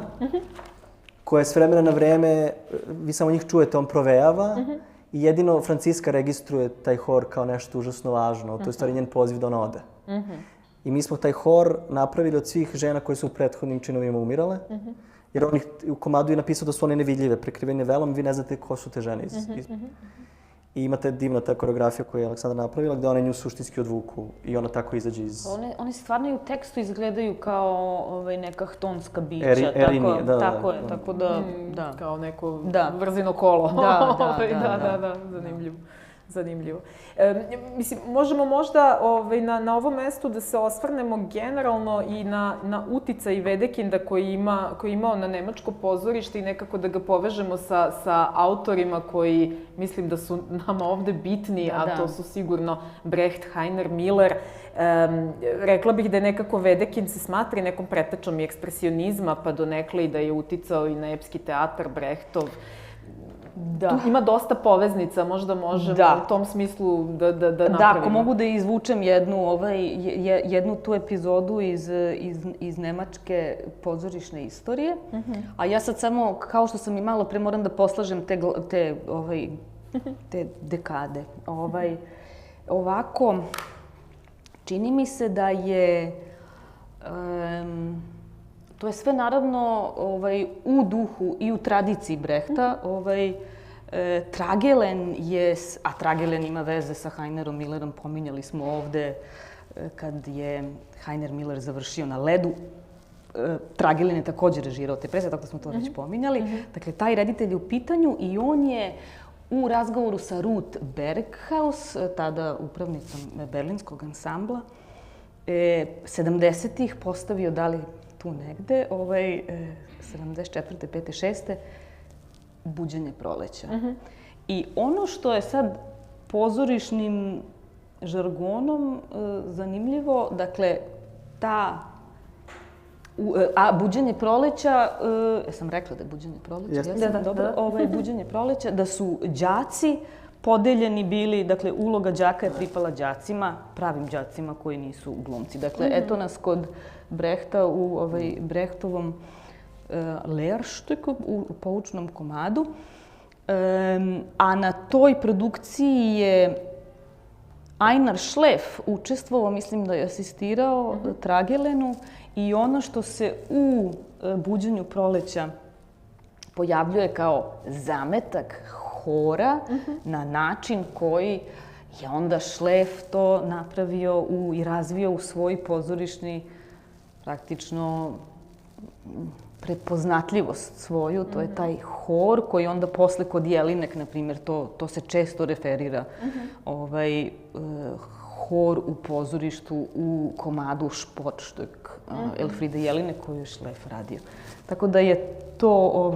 koje s vremena na vreme, vi samo njih čujete, on provejava i jedino Franciska registruje taj hor kao nešto užasno važno. To je stvari njen poziv da ona ode. I mi smo taj hor napravili od svih žena koje su u prethodnim činovima umirale, jer on u komadu je napisao da su one nevidljive, prekrivene velom, vi ne znate ko su te žene. I imate divna ta koreografija koju je Aleksandra napravila, gde one nju suštinski odvuku i ona tako izađe iz... One stvarno i u tekstu izgledaju kao neka htonska bića. Erinije, da. Tako je, tako da... Kao neko vrzino kolo. Da, zanimljivo. Mislim, možemo možda na ovom mestu da se osvrnemo generalno i na uticaj Wedekinda koji je imao na nemačko pozorište i nekako da ga povežemo sa autorima koji mislim da su nama ovde bitni, a to su sigurno Brecht, Heiner, Miller. Rekla bih da je nekako Wedekind se smatra nekom pretečom i ekspresionizma, pa donekle i da je uticao i na epski teatar Brechtov. Tu ima dosta poveznica, možda možemo u tom smislu da napravimo. Da, ako mogu da izvučem jednu tu epizodu iz nemačke pozorišne istorije, a ja sad samo, kao što sam i malo pre, moram da poslažem te dekade. Ovako, čini mi se da je... To je sve naravno u duhu i u tradiciji Brehta. Tragelen je, a Tragelen ima veze sa Heinerom Millerom, pominjali smo ovde kad je Heiner Miller završio na ledu. Tragelen je takođe režirao te predstave, tako da smo to već pominjali. Dakle, taj reditelj je u pitanju i on je u razgovoru sa Ruth Berghaus, tada upravnicom berlinskog ansambla, 70-ih postavio, da li tu negde, 74. 5. 6. Buđenje proleća. I ono što je sad pozorišnim žargonom zanimljivo, dakle, Buđenje proleća, sam rekla da je Buđenje proleća? Jeste. Buđenje proleća, da su đaci podeljeni bili, dakle, uloga đaka je pripala đacima, pravim đacima koji nisu glumci. Dakle, eto nas kod Brehta u Brehtovom Lehrstücku, u poučnom komadu. A na toj produkciji je Einar Schleff učestvovao, mislim da je asistirao Tragelenu, i ono što se u Buđenju proleća pojavljuje kao zametak hora na način koji je onda Schleff to napravio i razvio u svoj pozorišni, praktično, prepoznatljivost svoju. To je taj hor koji onda posle kod Jelinek, na primjer, to se često referira. Hor u pozorištu u komadu Sportstück Elfriede Jelinek koju je Schleff radio. Tako da je to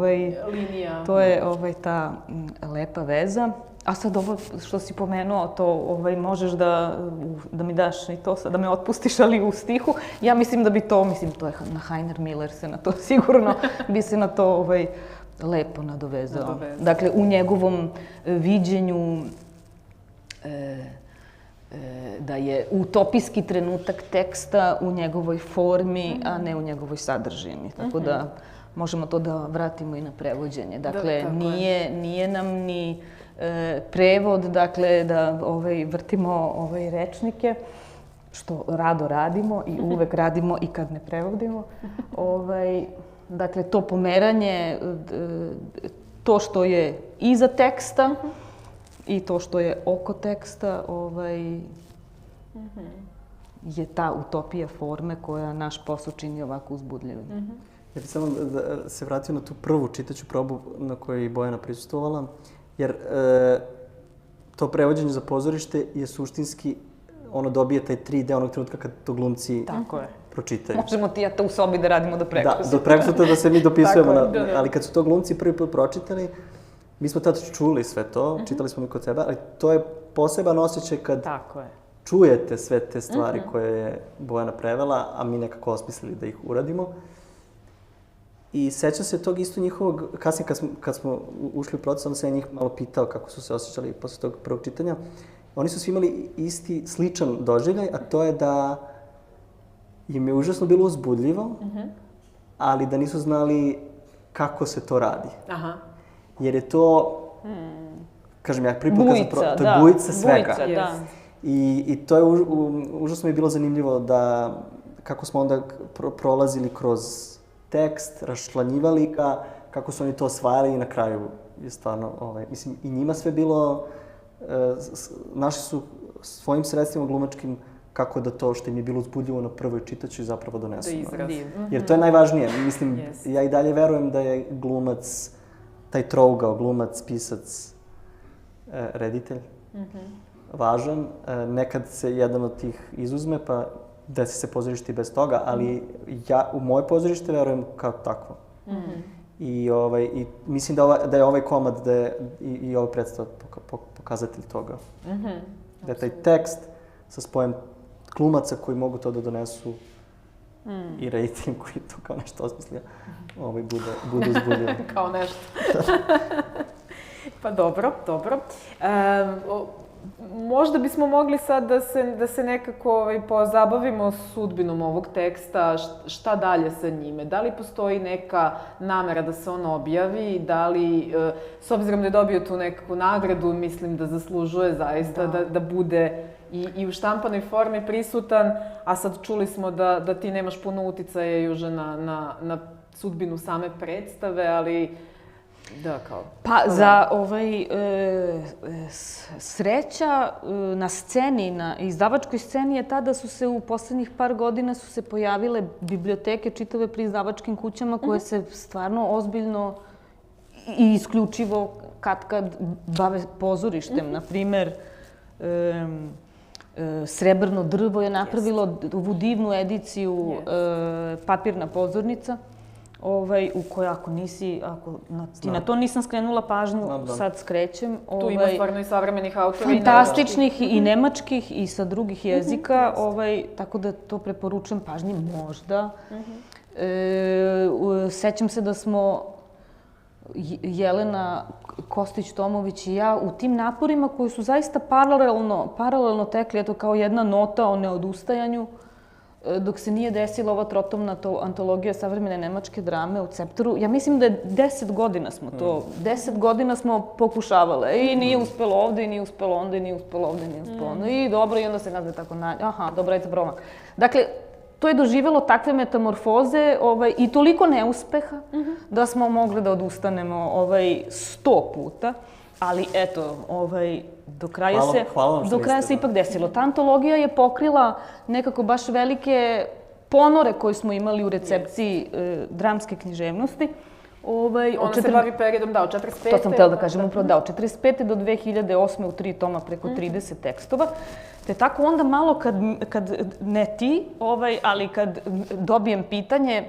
linija. To je ta lepa veza. A sad ovo što si pomenuo, to možeš da mi daš i to sad, da me otpustiš, ali u stihu. Ja mislim da bi to, to je na Heiner Miller se na to sigurno, bi se na to lepo nadovezao. Dakle, u njegovom viđenju da je utopijski trenutak teksta u njegovoj formi, a ne u njegovoj sadržini. Tako da možemo to da vratimo i na prevođenje. Dakle, nije nam ni prevod, dakle, da vrtimo rečnike, što rado radimo i uvek radimo i kad ne prevodimo. Dakle, to pomeranje, to što je iza teksta i to što je oko teksta, je ta utopija forme koja naš posao čini ovako uzbudljivim. Ja bih samo da se vratio na tu prvu čitaću probu na kojoj je Bojana prisustvovala, jer to prevođenje za pozorište je suštinski, ono dobije taj 3D onog trenutka kad to glumci pročitaju. Možemo ti ja to u sobi da radimo do prekosutra. Da, do prekosutra da se mi dopisujemo, ali kad su to glumci prvi put pročitali, mi smo tad čuli sve to, čitali smo mi kod sebe, ali to je poseban osjećaj kad čujete sve te stvari koje je Bojana prevela, a mi nekako osmislili da ih uradimo. I sećam se tog isto njihovog, kasnije kad smo ušli u proces, onda sam ja njih malo pitao kako su se osjećali posle tog prvog čitanja. Oni su svi imali isti, sličan doživljaj, a to je da im je užasno bilo uzbudljivo, ali da nisu znali kako se to radi. Jer je to, kažem ja, prvi put to je bujica svega. I to je užasno mi je bilo zanimljivo da kako smo onda prolazili kroz tekst, raščlanjivali ga, kako su oni to osvajali i na kraju je stvarno, mislim, i njima sve bilo, našli su svojim sredstvima glumačkim kako da to što im je bilo uzbudljivo na prvoj čitaću zapravo donesu. Jer to je najvažnije. Mislim, ja i dalje verujem da je glumac, taj trougao, glumac, pisac, reditelj, važan. Nekad se jedan od tih izuzme, pa desi se pozorište i bez toga, ali ja u moje pozorište verujem kao takvo. I mislim da je ovaj komad i ova predstava pokazatelj toga. Da je taj tekst sa spojem glumaca koji mogu to da donesu i reditelj koji to kao nešto osmislio, bude uzbudljivo. Kao nešto. Pa dobro. Možda bismo mogli sad da se nekako pozabavimo sudbinom ovog teksta, šta dalje sa njime. Da li postoji neka namera da se on objavi, da li, s obzirom da je dobio tu nekakvu nagradu, mislim da zaslužuje zaista da bude i u štampanoj formi prisutan, a sad čuli smo da ti nemaš puno uticaja Juže na sudbinu same predstave, ali da, kao... Pa za sreća na sceni, na izdavačkoj sceni je ta da su se u poslednjih par godina su se pojavile biblioteke čitave pri izdavačkim kućama koje se stvarno ozbiljno i isključivo kad bave pozorištem. Naprimer, Srebrno drvo je napravilo ovu divnu ediciju Papirna pozornica, u kojoj ti na to nisam skrenula pažnju, sad skrećem. Tu ima stvarno i savremenih autora. Fantastičnih i nemačkih i sa drugih jezika, tako da to preporučujem pažnji možda. Sećam se da smo Jelena Kostić-Tomović i ja u tim naporima koji su zaista paralelno tekli, eto kao jedna nota o neodustajanju, dok se nije desila ova trotomna antologija savremene nemačke drame u Ceptoru. Ja mislim da je 10 godina smo to, 10 godina smo pokušavale i nije uspelo ovde, i nije uspelo onda, i nije uspelo ovde, i nije uspelo onda. I dobro, i onda se nazve tako dobro, ajde proba. Dakle, to je doživelo takve metamorfoze i toliko neuspeha da smo mogli da odustanemo 100 puta. Ali eto, do kraja se ipak desilo. Ta antologija je pokrila nekako baš velike ponore koje smo imali u recepciji dramske književnosti. Ona se bavi periodom, od 45. To sam htjela da kažem, upravo od 45. do 2008. u 3 toma preko 30 tekstova. Te tako onda malo kad ne ti, ali kad dobijem pitanje,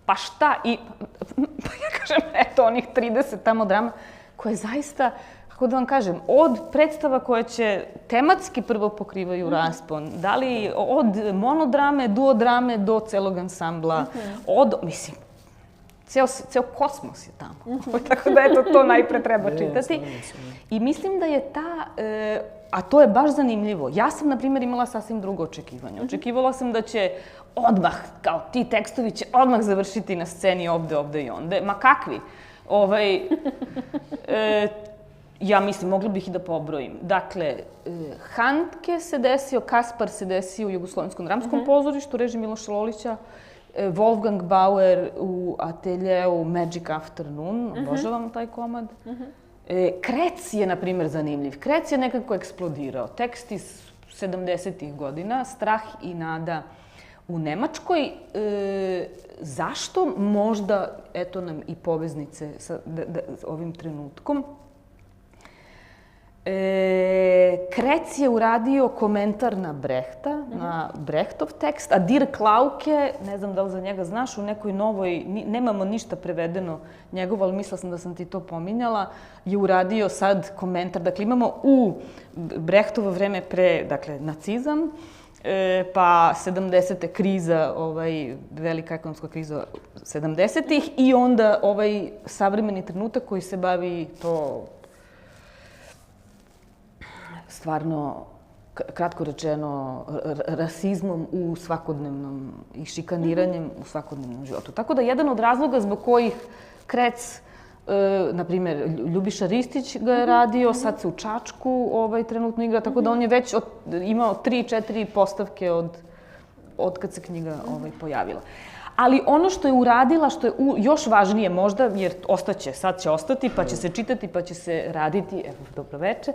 pa šta? I ja kažem, eto, onih 30 tamo drama, koje zaista kako da vam kažem, od predstava koje će tematski prvo pokrivaju raspon, da li od monodrame, duodrame do celog ansambla, mislim, ceo kosmos je tamo. Tako da, eto, to najpre treba čitati. I mislim da je a to je baš zanimljivo. Ja sam, na primjer, imala sasvim drugo očekivanje. Očekivala sam da će odmah, kao ti tekstovi će odmah završiti na sceni ovde i onde. Ma kakvi? Ja mislim, mogla bih i da pobrojim. Dakle, Handke se desio, Kaspar se desio u Jugoslovenskom dramskom pozorištu, režim Miloša Lolića, Wolfgang Bauer u ateljeu Magic Afternoon, obožavam taj komad. Krec je, na primjer, zanimljiv. Krec je nekako eksplodirao. Tekst iz 70-ih godina, Strah i nada u Nemačkoj. Zašto? Možda, eto nam i poveznice sa ovim trenutkom. Krec je uradio komentar na Brehta, na Brehtov tekst, a Dirk Lauke, ne znam da li za njega znaš, u nekoj novoj, nemamo ništa prevedeno njegovo, ali mislila sam da sam ti to pominjala, je uradio sad komentar. Dakle, imamo u Brehtovo vreme pre, dakle, nacizam, pa 70. kriza, velika ekonomska kriza 70-ih i onda savremeni trenutak koji se bavi to stvarno, kratko rečeno, rasizmom u svakodnevnom i šikaniranjem u svakodnevnom životu. Tako da jedan od razloga zbog kojih Krec, na primjer, Ljubiša Ristić ga je radio, sad se u Čačku trenutno igra, tako da on je već imao 3-4 postavke od kad se knjiga pojavila. Ali ono što je uradila, što je još važnije možda, jer ostaće, sad će ostati, pa će se čitati, pa će se raditi, evo, dobroveče,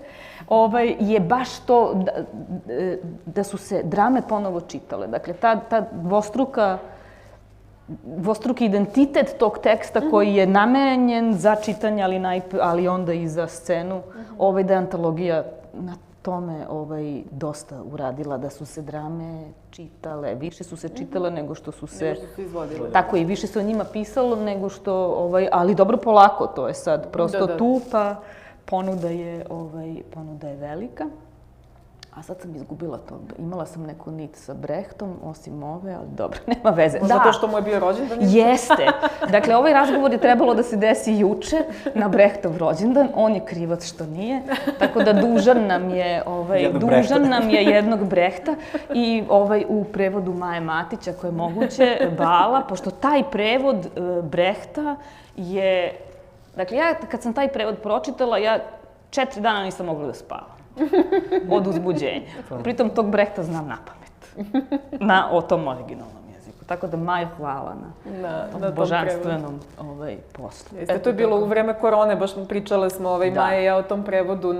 je baš to da su se drame ponovo čitale. Dakle, ta dvostruki identitet tog teksta koji je namenjen za čitanje, ali onda i za scenu, da je antologija na tome dosta uradila, da su se drame čitale, više su se čitale nego što su se izvodile. Tako i više se o njima pisalo nego što, ali dobro polako, to je sad prosto tu, pa ponuda je velika. A sad sam izgubila to. Imala sam neku nit sa Brehtom, osim ove, ali dobro, nema veze. Zato što mu je bio rođendan? Jeste. Dakle, ovaj razgovor je trebalo da se desi juče na Brehtov rođendan. On je krivac što nije. Tako da dužan nam je jednog Brehta. I u prevodu Maje Matić, ako je moguće, Bala, pošto taj prevod Brehta je... Dakle, ja kad sam taj prevod pročitala, ja 4 dana nisam mogla da spavam. Od uzbuđenja. Pritom tog Brehta znam napamet. O tom originalnom jeziku. Tako da Maja hvala na tom božanstvenom poslu. To je bilo u vreme korone, baš pričale smo Maja i ja o tom prevodu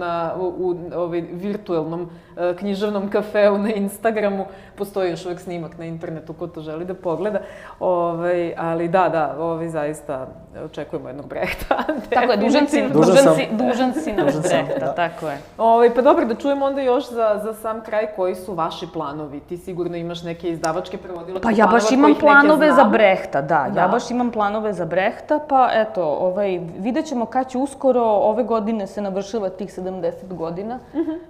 u virtualnom književnom kafeu na Instagramu. Postoji još uvek snimak na internetu ko to želi da pogleda. Ali da, zaista očekujemo jednog Brehta. Tako je, dužan si nam Brehta, tako je. Pa dobro, da čujemo onda još za sam kraj koji su vaši planovi. Ti sigurno imaš neke izdavačke prevodilačke planova. Pa ja baš imam planove za Brehta, da. Ja baš imam planove za Brehta, pa eto, vidjet ćemo kad će uskoro, ove godine se navršava tih 70 godina,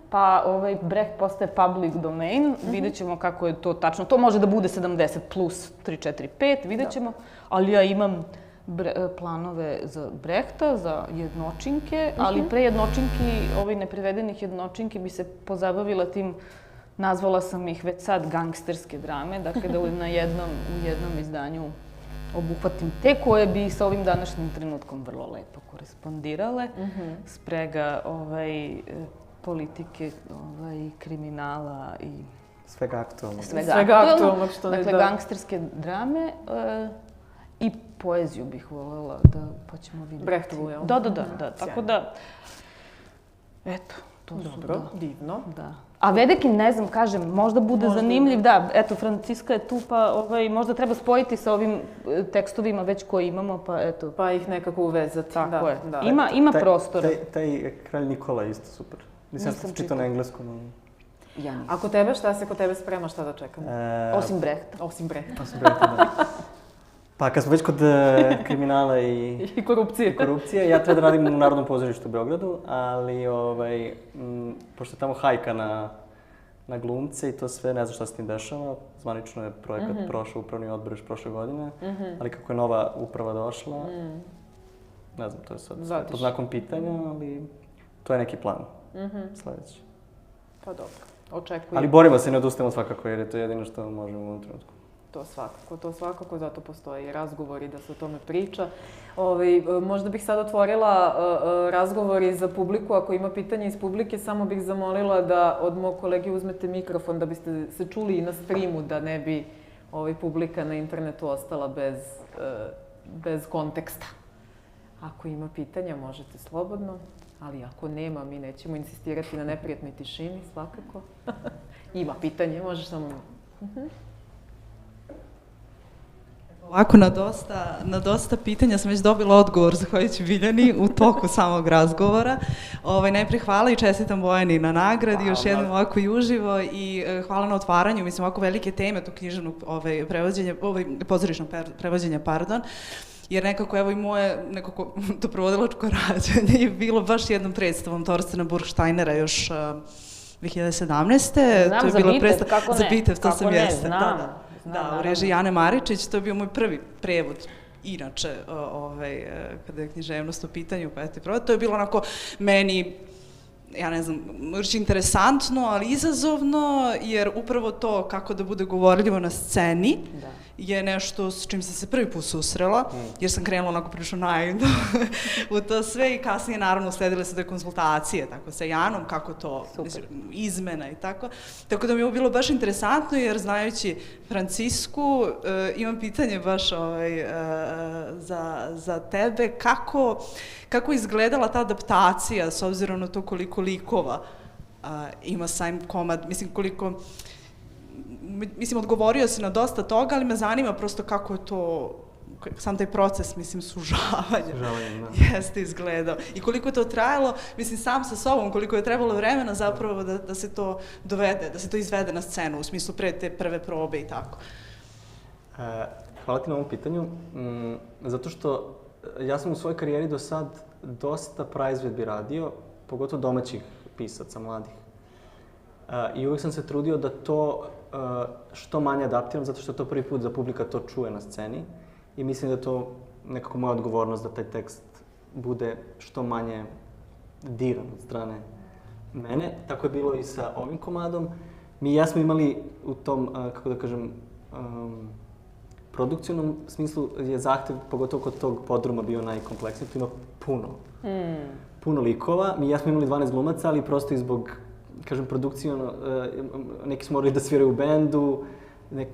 pa Brecht postaje public domain, vidjet ćemo kako je to tačno. To može da bude 70 plus 3, 4, 5, vidjet ćemo, ali ja imam planove za Brehta, za jednočinke, ali pre jednočinki, neprevedenih jednočinki bi se pozabavila tim, nazvala sam ih već sad gangsterske drame, dakle da u jednom izdanju obuhvatim te koje bi sa ovim današnjim trenutkom vrlo lepo korespondirale. Sprega politike, kriminala i svega aktualnog. Svega aktualnog što ne da. Dakle, gangsterske drame i poeziju bih voljela pa ćemo vidjeti. Brehtovu, jel? Da. Tako da, eto, to su. Dobro, divno. Da. A Vedekin, ne znam, kažem, možda bude zanimljiv, da, eto, Franciska je tu, pa možda treba spojiti sa ovim tekstovima već koje imamo, pa eto. Pa ih nekako uvezati. Tako je. Ima prostora. Taj Kralj Nikola je isto super. Nisam čitao na engleskom. Ja nisam. A kod tebe, šta se kod tebe sprema, šta da čekamo? Osim Brehta. Osim Brehta, da. Pa kad smo već kod kriminala I korupcije. Ja treba da radim u Narodnom pozorištu u Beogradu, ali pošto je tamo hajka na glumce i to sve, ne znam šta se tim dešava. Zvanično je projekat prošao upravni odbor još prošle godine, ali kako je nova uprava došla, ne znam, to je sad pod znakom pitanja, ali to je neki plan sledeći. Pa dobro, očekujem. Ali borimo se, ne odustajemo svakako, jer je to jedino što možemo u ovom trenutku. To svakako, zato postoje i razgovori da se o tome priča. Možda bih sad otvorila razgovori za publiku, ako ima pitanja iz publike, samo bih zamolila da od mog kolege uzmete mikrofon da biste se čuli i na streamu, da ne bi publika na internetu ostala bez konteksta. Ako ima pitanja, možete slobodno, ali ako nema, mi nećemo insistirati na neprijatnoj tišini, svakako. Ima pitanje, možeš samo... Ovako, na dosta pitanja sam već dobila odgovor zahvaljujući Biljani u toku samog razgovora. Najprej hvala i čestitam Bojani na nagradi, još jednom ovako i uživo i hvala na otvaranju, mislim, ovako velike teme tog književnog pozorišnog prevođenja, jer nekako, evo i moje nekako doprovodilačko rađanje je bilo baš jednom predstavom Torstena Burgsteinera još 2017. Znam, za Bitev, kako ne? Za Bitev, to sam jeste. Znam. Da, u režiji Jane Maričić, to je bio moj prvi prevod, inače, kada je književnost u pitanju, pa to je bilo onako meni, ja ne znam, interesantno, ali izazovno, jer upravo to kako da bude govorljivo na sceni je nešto s čim sam se prvi put susrela, jer sam krenula onako prilično naivno u to sve i kasnije naravno sledile su te konsultacije, tako sa Janom, kako to, izmena i tako. Tako da mi je ovo bilo baš interesantno, jer znajući Francisku, imam pitanje baš za tebe, kako izgledala ta adaptacija s obzirom na to koliko likova ima sam komad, mislim, odgovorio si na dosta toga, ali me zanima prosto kako je to, sam taj proces, mislim, sužavanja jeste izgledao. I koliko je to trajalo, mislim, sam sa sobom, koliko je trebalo vremena zapravo da se to dovede, da se to izvede na scenu, u smislu pre te prve probe i tako. Hvala ti na ovom pitanju, zato što ja sam u svojoj karijeri do sad dosta praizvedbi radio, pogotovo domaćih pisaca, mladih. I uvijek sam se trudio da to što manje adaptiram, zato što je to prvi put za publika to čuje na sceni. I mislim da je to nekako moja odgovornost da taj tekst bude što manje diran od strane mene. Tako je bilo i sa ovim komadom. Mi i ja smo imali u tom, kako da kažem, produkcijnom smislu je zahtev, pogotovo kod tog podruma, bio najkompleksniji. Tu ima puno likova. Mi i ja smo imali 12 glumaca, ali prosto i zbog, kažem, produkcijno, neki smo morali da sviraju u bendu,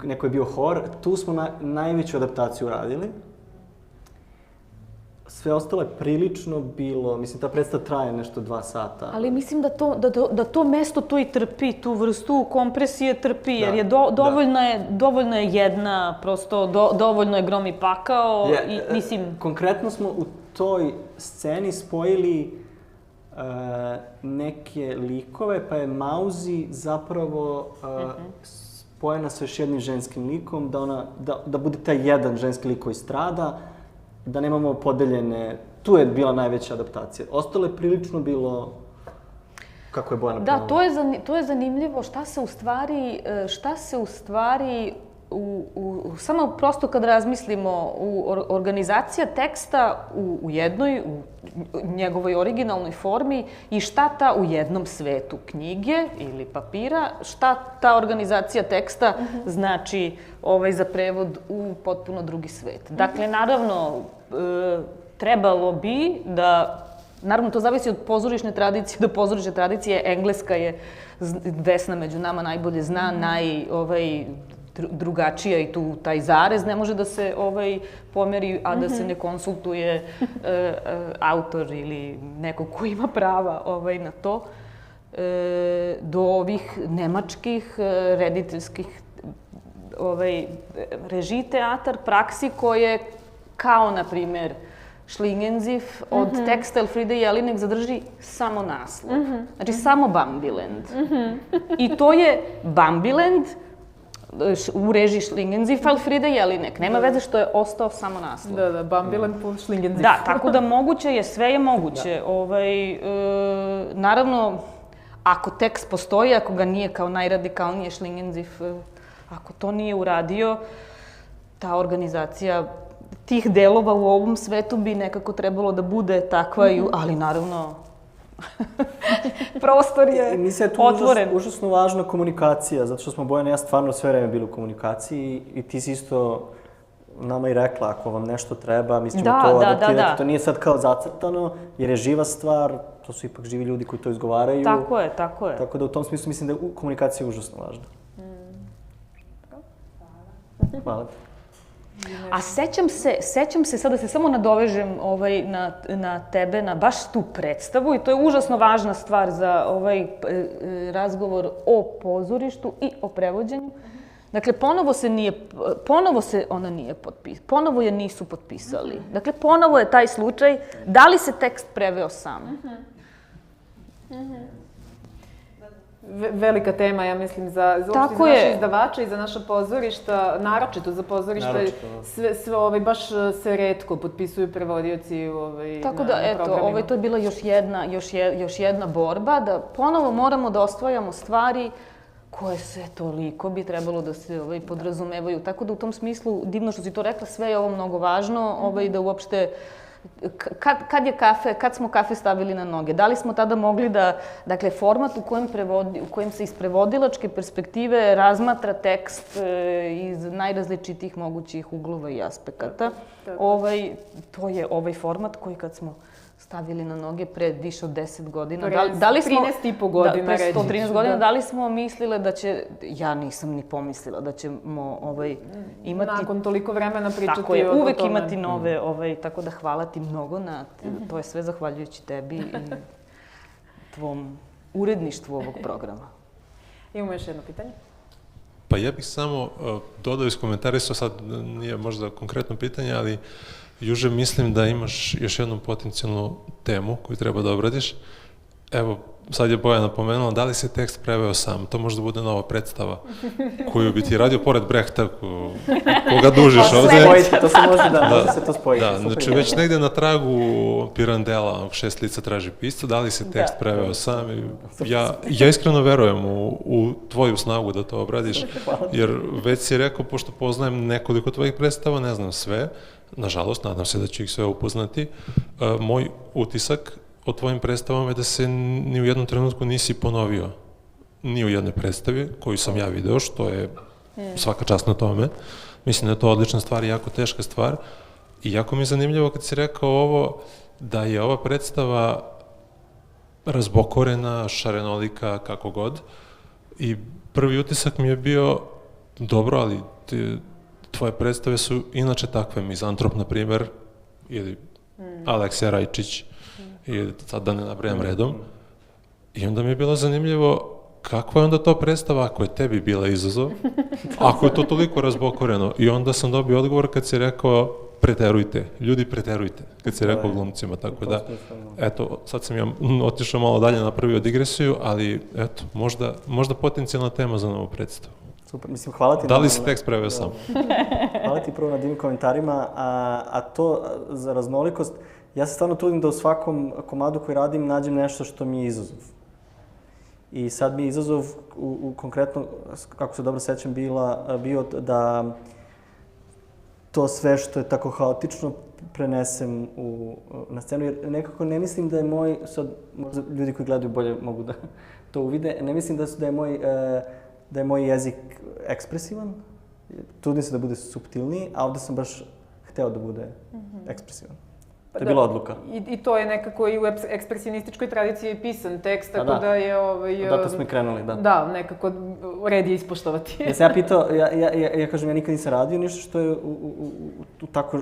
neko je bio hor. Tu smo najveću adaptaciju radili. Sve ostalo je prilično bilo, mislim, ta predstava traje nešto 2 sata. Ali mislim da to mesto to i trpi, tu vrstu kompresije trpi, jer je dovoljna je jedna, prosto dovoljno je grom i pakao i mislim... Konkretno smo u toj sceni spojili neke likove, pa je Mauzi zapravo spojena sa još jednim ženskim likom, da bude taj jedan ženski lik koji strada, da nemamo podeljene... Tu je bila najveća adaptacija. Ostalo je prilično bilo kako je Bojana Da, to je zanimljivo šta se u stvari samo prosto kad razmislimo organizacija teksta u jednoj, u njegovoj originalnoj formi i šta ta u jednom svetu knjige ili papira, šta ta organizacija teksta znači za prevod u potpuno drugi svet. Dakle, naravno, trebalo bi da, naravno to zavisi od pozorišne tradicije do pozorišne tradicije, engleska je, Vesna među nama najbolje zna, drugačija i tu taj zarez ne može da se pomeri, a da se ne konsultuje autor ili neko ko ima prava na to. Do ovih nemačkih rediteljskih režiji teatar, praksi koje kao, na primer, Schlingensief od teksta Elfriede Jelinek zadrži samo naslov. Znači, samo Bambiland. I to je Bambiland, u režiji Schlingensief Elfriede Jelinek. Nema veze što je ostao samo naslov. Da, Bambilen po Schlingensief. Da, tako da moguće je, sve je moguće. Naravno, ako tekst postoji, ako ga nije kao najradikalnije Schlingensief, ako to nije uradio, ta organizacija tih delova u ovom svetu bi nekako trebalo da bude takva, ali naravno prostor je mislim da otvoren. je tu užasno važna komunikacija, zato što smo Bojana i ja stvarno sve vreme bili u komunikaciji i ti si isto nama i rekla, ako vam nešto treba, mi ćemo to adaptirati. To nije sad kao zacrtano, jer je živa stvar, to su ipak živi ljudi koji to izgovaraju. Tako je. Tako da u tom smislu mislim da je komunikacija užasno važna. Hvala ti. A sećam se, sad da se samo nadovežem na tebe, na baš tu predstavu, i to je užasno važna stvar za ovaj razgovor o pozorištu i o prevođenju. Dakle, ponovo je nisu potpisali. Dakle, ponovo je taj slučaj, da li se tekst preveo sam? Velika tema, ja mislim, za naše izdavače i za naša pozorišta, naročito za pozorišta, sve baš se retko potpisuju prevodioci na programima. Tako da, eto, to je bila još jedna borba, da ponovo moramo da osvajamo stvari koje se toliko bi trebalo da se podrazumevaju. Tako da u tom smislu, divno što si to rekla, sve je ovo mnogo važno, da uopšte kad smo kafe stavili na noge? Da li smo tada mogli da, dakle, format u kojem se iz prevodilačke perspektive razmatra tekst iz najrazličitijih mogućih uglova i aspekata, to je ovaj format koji kad smo stavili na noge pre više od 10 godina. Da li smo 13,5 godina, reći ću. 113 godina, da li smo mislile da će, ja nisam ni pomislila da ćemo imati... Nakon toliko vremena pričati o tome. Tako je, uvek imati nove, tako da hvala ti mnogo na, to je sve zahvaljujući tebi i tvom uredništvu ovog programa. Imamo još jedno pitanje. Pa ja bih samo dodao iz komentarisao, sad nije možda konkretno pitanje, ali Juže, mislim da imaš još jednu potencijalnu temu koju treba da obradiš. Evo, sad je Bojana napomenula, da li se tekst preveo sam? To možda bude nova predstava koju bi ti radio pored Brehta, koga dužiš ovde. To se može da se to spoji. Da, znači već negde na tragu Pirandela, 6 lica traži pisca, da li se tekst preveo sam? Ja iskreno verujem u tvoju snagu da to obradiš, jer već si rekao, pošto poznajem nekoliko tvojih predstava, ne znam sve, nažalost, nadam se da ću ih sve upoznati, moj utisak o tvojim predstavama je da se ni u jednom trenutku nisi ponovio ni u jednoj predstavi koju sam ja video, što je svaka čast na tome. Mislim da je to odlična stvar i jako teška stvar. I jako mi je zanimljivo kad si rekao ovo, da je ova predstava razbokorena, šarenolika, kako god. I prvi utisak mi je bio, dobro, ali tvoje predstave su inače takve. Mizantrop, na primer, ili Aleksija Rajčić, i sad da ne nabrajam redom. I onda mi je bilo zanimljivo kakva je onda to predstava ako je tebi bila izazov, ako je to toliko razbokoreno. I onda sam dobio odgovor kad si rekao preterujte, ljudi preterujte, kad si rekao glumcima, tako da, eto, sad sam ja otišao malo dalje, napravio digresiju, ali eto, možda potencijalna tema za novu predstavu. Super, mislim, hvala ti. Da li si tekst preveo sam? Hvala ti prvo na divnim komentarima, a to za raznolikost, ja se stvarno trudim da u svakom komadu koji radim nađem nešto što mi je izazov. I sad mi je izazov, konkretno, kako se dobro sećam, bio da to sve što je tako haotično prenesem na scenu, jer nekako ne mislim da je moj, sad možda ljudi koji gledaju bolje mogu da to uvide, ne mislim da je moj jezik ekspresivan, trudim se da bude suptilniji, a ovde sam baš hteo da bude ekspresivan. To je bila odluka. I to je nekako i u ekspresionističkoj tradiciji pisan tekst, tako da je... Odatle smo i krenuli, da. Da, nekako red je ispoštovati. Ja sam pitao, ja kažem, ja nikad nisam radio ništa što je tako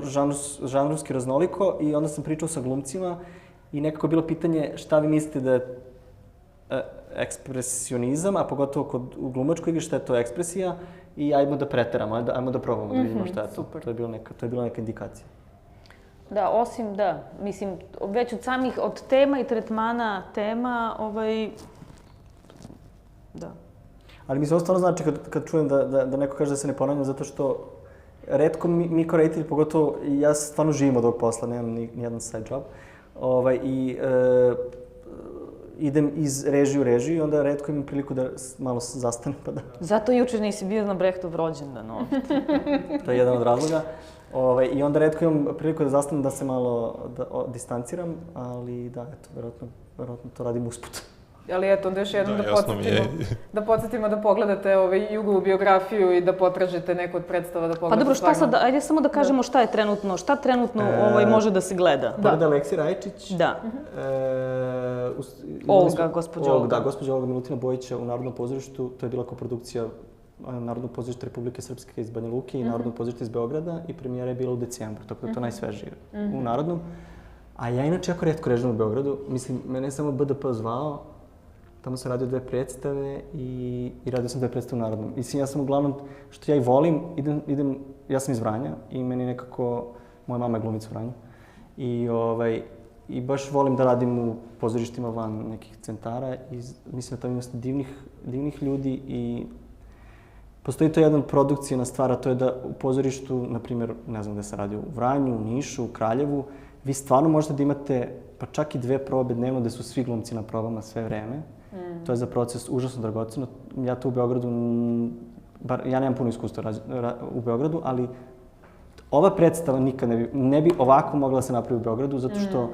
žanrovski raznoliko i onda sam pričao sa glumcima i nekako je bilo pitanje šta vi mislite da je ekspresionizam, a pogotovo u glumačkoj igri šta je to ekspresija i ajmo da preteramo, ajmo da probamo da vidimo šta je to. To je bila neka indikacija. Da, osim da, mislim, već od tema i tretmana tema, da. Ali mislim, ovo stvarno znači kad čujem da neko kaže da se ne ponavljam, zato što retko mi kao reditelj, pogotovo ja stvarno živim od ovog posla, nemam ni jedan side job. Idem iz režije u režiju i onda retko imam priliku da malo zastanem pa da... Zato juče nisi bio na Brechtov rođendan ovdje. To je jedan od razloga. I onda retko imam priliku da zastanem da se malo distanciram, ali da, eto, verovatno to radim usput. Ali eto, onda još jednom da podsjetimo da pogledate Jugovu biografiju i da potražite neku od predstava da pogledate. Pa dobro, šta sad, ajde samo da kažemo šta trenutno može da se gleda. Pored Aleksije Rajičić. Da. Gospođa Olga. Da, gospođa Olga Milutina Bojića u Narodnom pozorištu, to je bila koprodukcija Narodnog pozorišta Republike Srpske iz Banja Luke i Narodnog pozorišta iz Beograda i premijera je bila u decembru, tako da je to najsvežije u Narodnom. A ja inače jako retko režim u Beogradu, mislim, mene je samo BDP zvao. Tamo sam radio 2 predstave i radio sam 2 predstave u Narodnom. Mislim, ja sam uglavnom, što ja i volim, ja sam iz Vranja i meni nekako, moja mama je glumica u Vranju. I baš volim da radim u pozorištima van nekih centara i mislim da tamo ima divnih ljudi i postoji to jedna produkcijna stvar, a to je da u pozorištu, na primjer, ne znam gde se radi, u Vranju, u Nišu, u Kraljevu, vi stvarno možete da imate pa čak i 2 probe dnevno gde su svi glumci na probama sve vreme. To je za proces užasno dragoceno. Ja to u Beogradu, ja nemam puno iskustva u Beogradu, ali ova predstava nikad ne bi ovako mogla da se napravi u Beogradu, zato što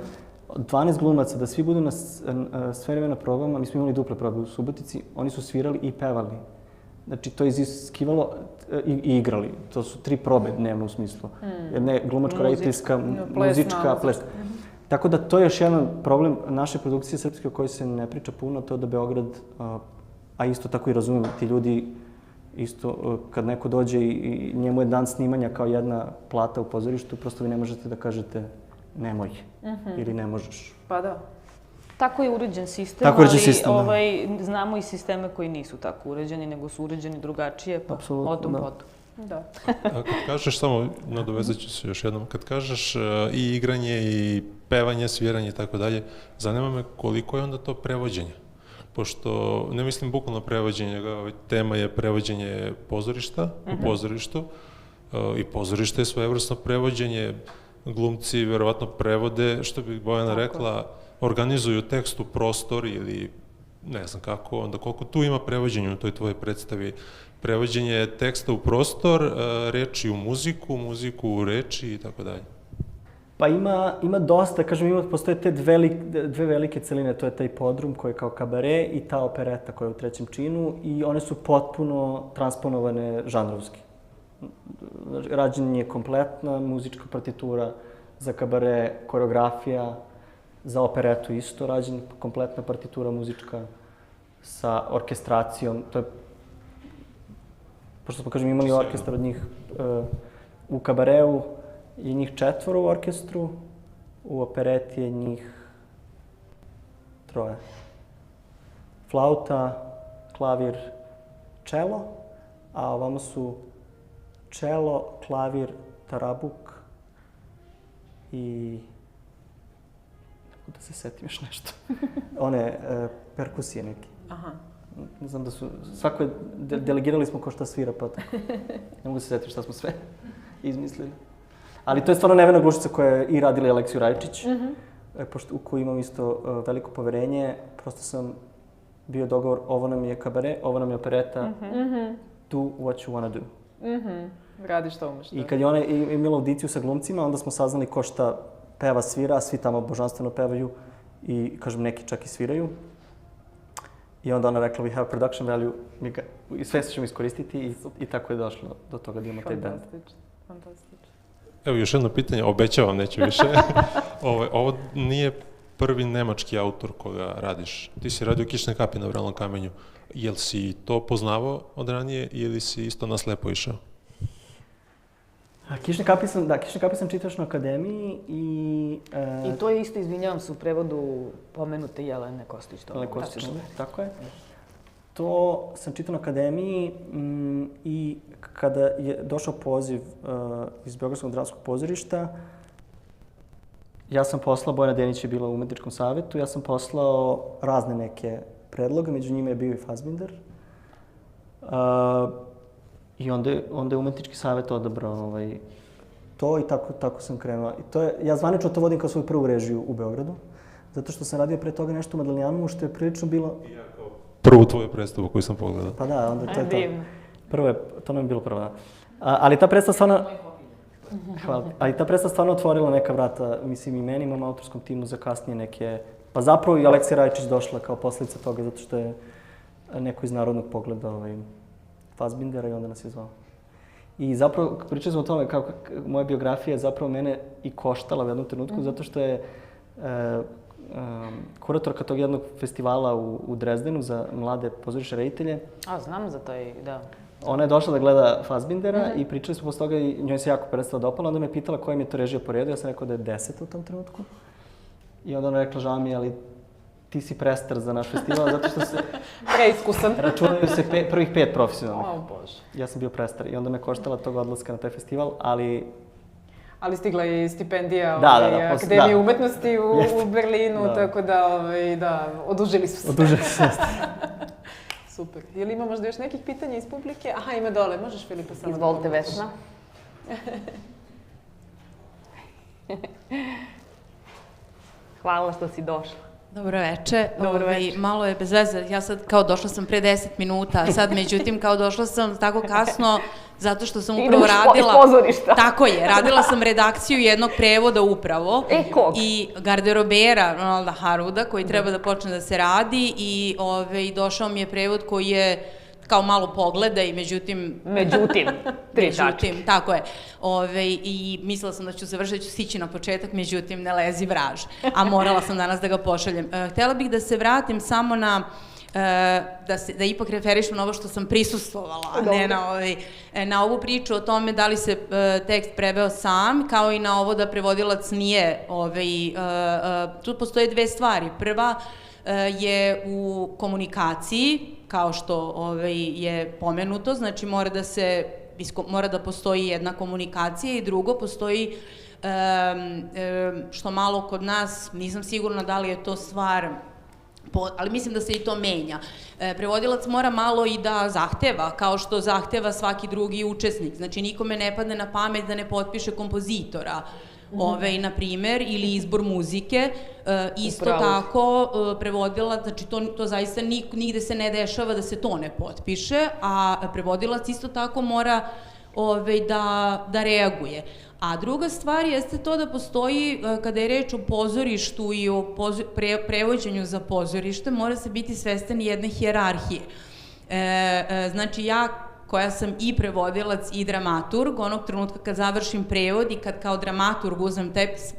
12 glumaca, da svi budu sve vreme na probama, mi smo imali duple probe u Subotici, oni su svirali i pevali. Znači, to je iziskivalo i igrali. To su 3 probe dnevno u smislu. Jedna je glumačko-rediteljska, muzička, plesna. Tako da to je još jedan problem naše produkcije srpske o kojoj se ne priča puno, to da Beograd, a isto tako i razumem, ti ljudi, isto kad neko dođe i njemu je dan snimanja kao jedna plata u pozorištu, prosto vi ne možete da kažete nemoj ili ne možeš. Pa da. Tako je uređen sistem, ali znamo i sisteme koji nisu tako uređeni, nego su uređeni drugačije, pa o tom potom. Da. Kad kažeš, samo nadovezat ću se još jednom, kad kažeš i igranje i pevanje, sviranje i tako dalje, zanima me koliko je onda to prevođenje? Pošto, ne mislim bukvalno prevođenje, tema je prevođenje pozorišta u pozorištu i pozorište je svojevrsno prevođenje, glumci verovatno prevode, što bi Bojana rekla, organizuju tekst u prostor ili ne znam kako, onda koliko tu ima prevođenja u toj tvojoj predstavi, prevođenje teksta u prostor, reči u muziku, muziku u reči i tako dalje. Pa ima dosta, kažem, postoje te dve velike celine, to je taj podrum koji je kao kabare i ta opereta koja je u 3. činu i one su potpuno transponovane žanrovski. Rađen je kompletna muzička partitura za kabare, koreografija, za operetu isto rađen, kompletna partitura muzička sa orkestracijom. To je, pošto smo, kažem, imali orkestar od njih u kabareu, je njih 4 u orkestru, u opereti je njih 3. Flauta, klavir, čelo, a ovamo su čelo, klavir, tarabuk i... da se setim još nešto. One perkusije neke. Aha. Ne znam da su... Svako je... Delegirali smo ko šta svira, pa tako. Ne mogu se setiti šta smo sve izmislili. Ali to je stvarno Nevena Glušica koja je i radila Aleksiju Rajičić, u koju imam isto veliko poverenje. Prosto sam bio dogovor, ovo nam je kabare, ovo nam je opereta, do what you wanna do. Radi što umeš. I kad je ona imala audiciju sa glumcima, onda smo saznali ko šta peva, svira, a svi tamo božanstveno pevaju i, kažem, neki čak i sviraju. I onda ona rekla, we have production value, i sve ćemo iskoristiti i tako je došlo do toga da imamo taj band. Fantastično. Evo još jedno pitanje, obećavam, neću više. Ovo nije prvi nemački autor koga radiš. Ti si radio Kišne kapi na Vrelom kamenju. Jel si to poznavao od ranije ili si isto na slepo išao? Kišne kapi sam čitao na akademiji i... I to je isto, izvinjavam se, u prevodu pomenute Jelene Kostić. Jelene Kostić, tako je. To sam čitao na akademiji i kada je došao poziv iz Beogradskog dramskog pozorišta, ja sam poslao, Bojana Denić je bila u umetničkom savetu, ja sam poslao razne neke predloge, među njima je bio i Fassbinder. I onda je umetnički savjet odabrao to i tako sam krenuo. Ja zvanično to vodim kao svoju prvu režiju u Beogradu, zato što sam radio pre toga nešto u Madelijanumu, što je prilično bilo... Prvu tvoju predstavu koju sam pogledao. Pa da, onda to je to. To nam je bilo prvo, da. Ali ta predstava stvarno... Hvala. Ali ta predstava stvarno otvorila neka vrata, mislim, i meni, mom autorskom timu za kasnije neke... Pa zapravo i Aleksija Rajčić došla kao posledica toga, zato što je neko iz Narodnog pogleda Fassbindera i onda nas je zvao. I zapravo, pričali smo o tome kako moja biografija je zapravo mene i koštala u jednom trenutku, zato što je kuratorka tog jednog festivala u Drezdenu za mlade pozorišne reditelje. Znam za to i da. Ona je došla da gleda Fassbindera i pričali smo posle toga i njoj se jako predstava dopala. Onda me pitala koja mi je to režija po redu. Ja sam rekao da je 10 u tom trenutku. I onda ona rekla, žao mi je, ali ti si prestar za naš festival, zato što se... Preiskusan. Računaju se prvih 5 profesionalnih. O Bože. Ja sam bio prestar i onda me koštala tog odlaska na taj festival, ali... Ali stigla je i stipendija Akademije umetnosti u Berlinu, tako da, odužili su se. Odužili su se. Super. Je li ima možda još nekih pitanja iz publike? Aha, ima dole. Možeš, Filipa, samo da Izvolite, Vesna. Hvala što si došla. Dobro veče. Malo je bez veze. Ja sad kao došla sam pre 10 minuta, a sad međutim kao došla sam tako kasno zato što sam upravo radila... Idem iz pozorišta. Tako je. Radila sam redakciju jednog prevoda upravo. Kog? I garderobera Ronalda Haruda koji treba da počne da se radi i došao mi je prevod koji je kao malo pogleda i međutim, tako je. I mislila sam da ću završiti, da ću stići na početak, međutim, ne lezi vraž. A morala sam danas da ga pošaljem. Htela bih da se vratim samo na, da ipak referišem na ovo što sam prisustvovala, a ne na ovu priču o tome da li se tekst preveo sam, kao i na ovo da prevodilac nije, tu postoje dve stvari. Prva je u komunikaciji, kao što je pomenuto, znači mora da postoji jedna komunikacija i drugo, postoji što malo kod nas, nisam sigurna da li je to stvar, ali mislim da se i to menja. Prevodilac mora malo i da zahteva, kao što zahteva svaki drugi učesnik, znači nikome ne padne na pamet da ne potpiše kompozitora, na primer, ili izbor muzike, isto tako prevodilac, znači to zaista nigde se ne dešava da se to ne potpiše, a prevodilac isto tako mora da reaguje. A druga stvar jeste to da postoji, kada je reč o pozorištu i o prevođenju za pozorište, mora se biti svestan jedne hijerarhije. Znači ja koja sam i prevodilac i dramaturg, onog trenutka kad završim prevod i kad kao dramaturg uzmem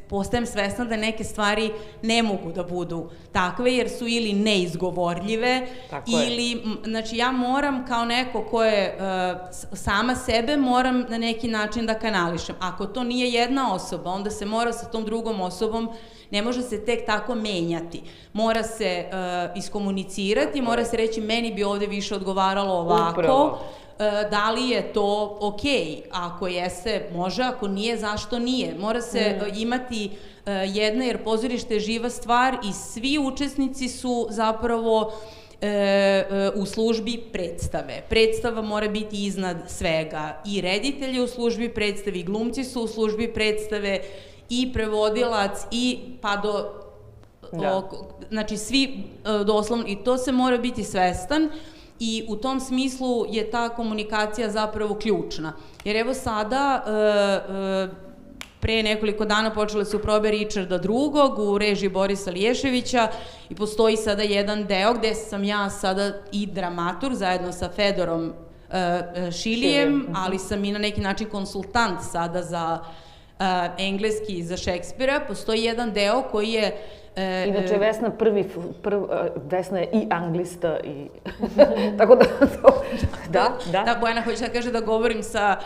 postajem svesna da neke stvari ne mogu da budu takve, jer su ili neizgovorljive, ili, znači ja moram kao neko ko je sama sebe, moram na neki način da kanališem. Ako to nije jedna osoba, onda se mora sa tom drugom osobom, ne može se tek tako menjati. Mora se iskomunicirati, mora se reći meni bi ovde više odgovaralo ovako, da li je to okej, ako jeste, može, ako nije, zašto nije. Mora se imati jedna, jer pozorište je živa stvar i svi učesnici su zapravo u službi predstave. Predstava mora biti iznad svega. I reditelji u službi predstave, i glumci su u službi predstave, i prevodilac, i pa do... Znači svi doslovno, i to se mora biti svestan. I u tom smislu je ta komunikacija zapravo ključna. Jer evo sada, pre nekoliko dana počele su probe Richarda II. U režiji Borisa Liješevića i postoji sada jedan deo gde sam ja sada i dramaturg zajedno sa Fedorom Šilijem, ali sam i na neki način konsultant sada za engleski i za Šekspira. Postoji jedan deo koji je... Inače, Vesna je i anglista i... Tako da... Da, Bojana hoće da kaže da govorim sa...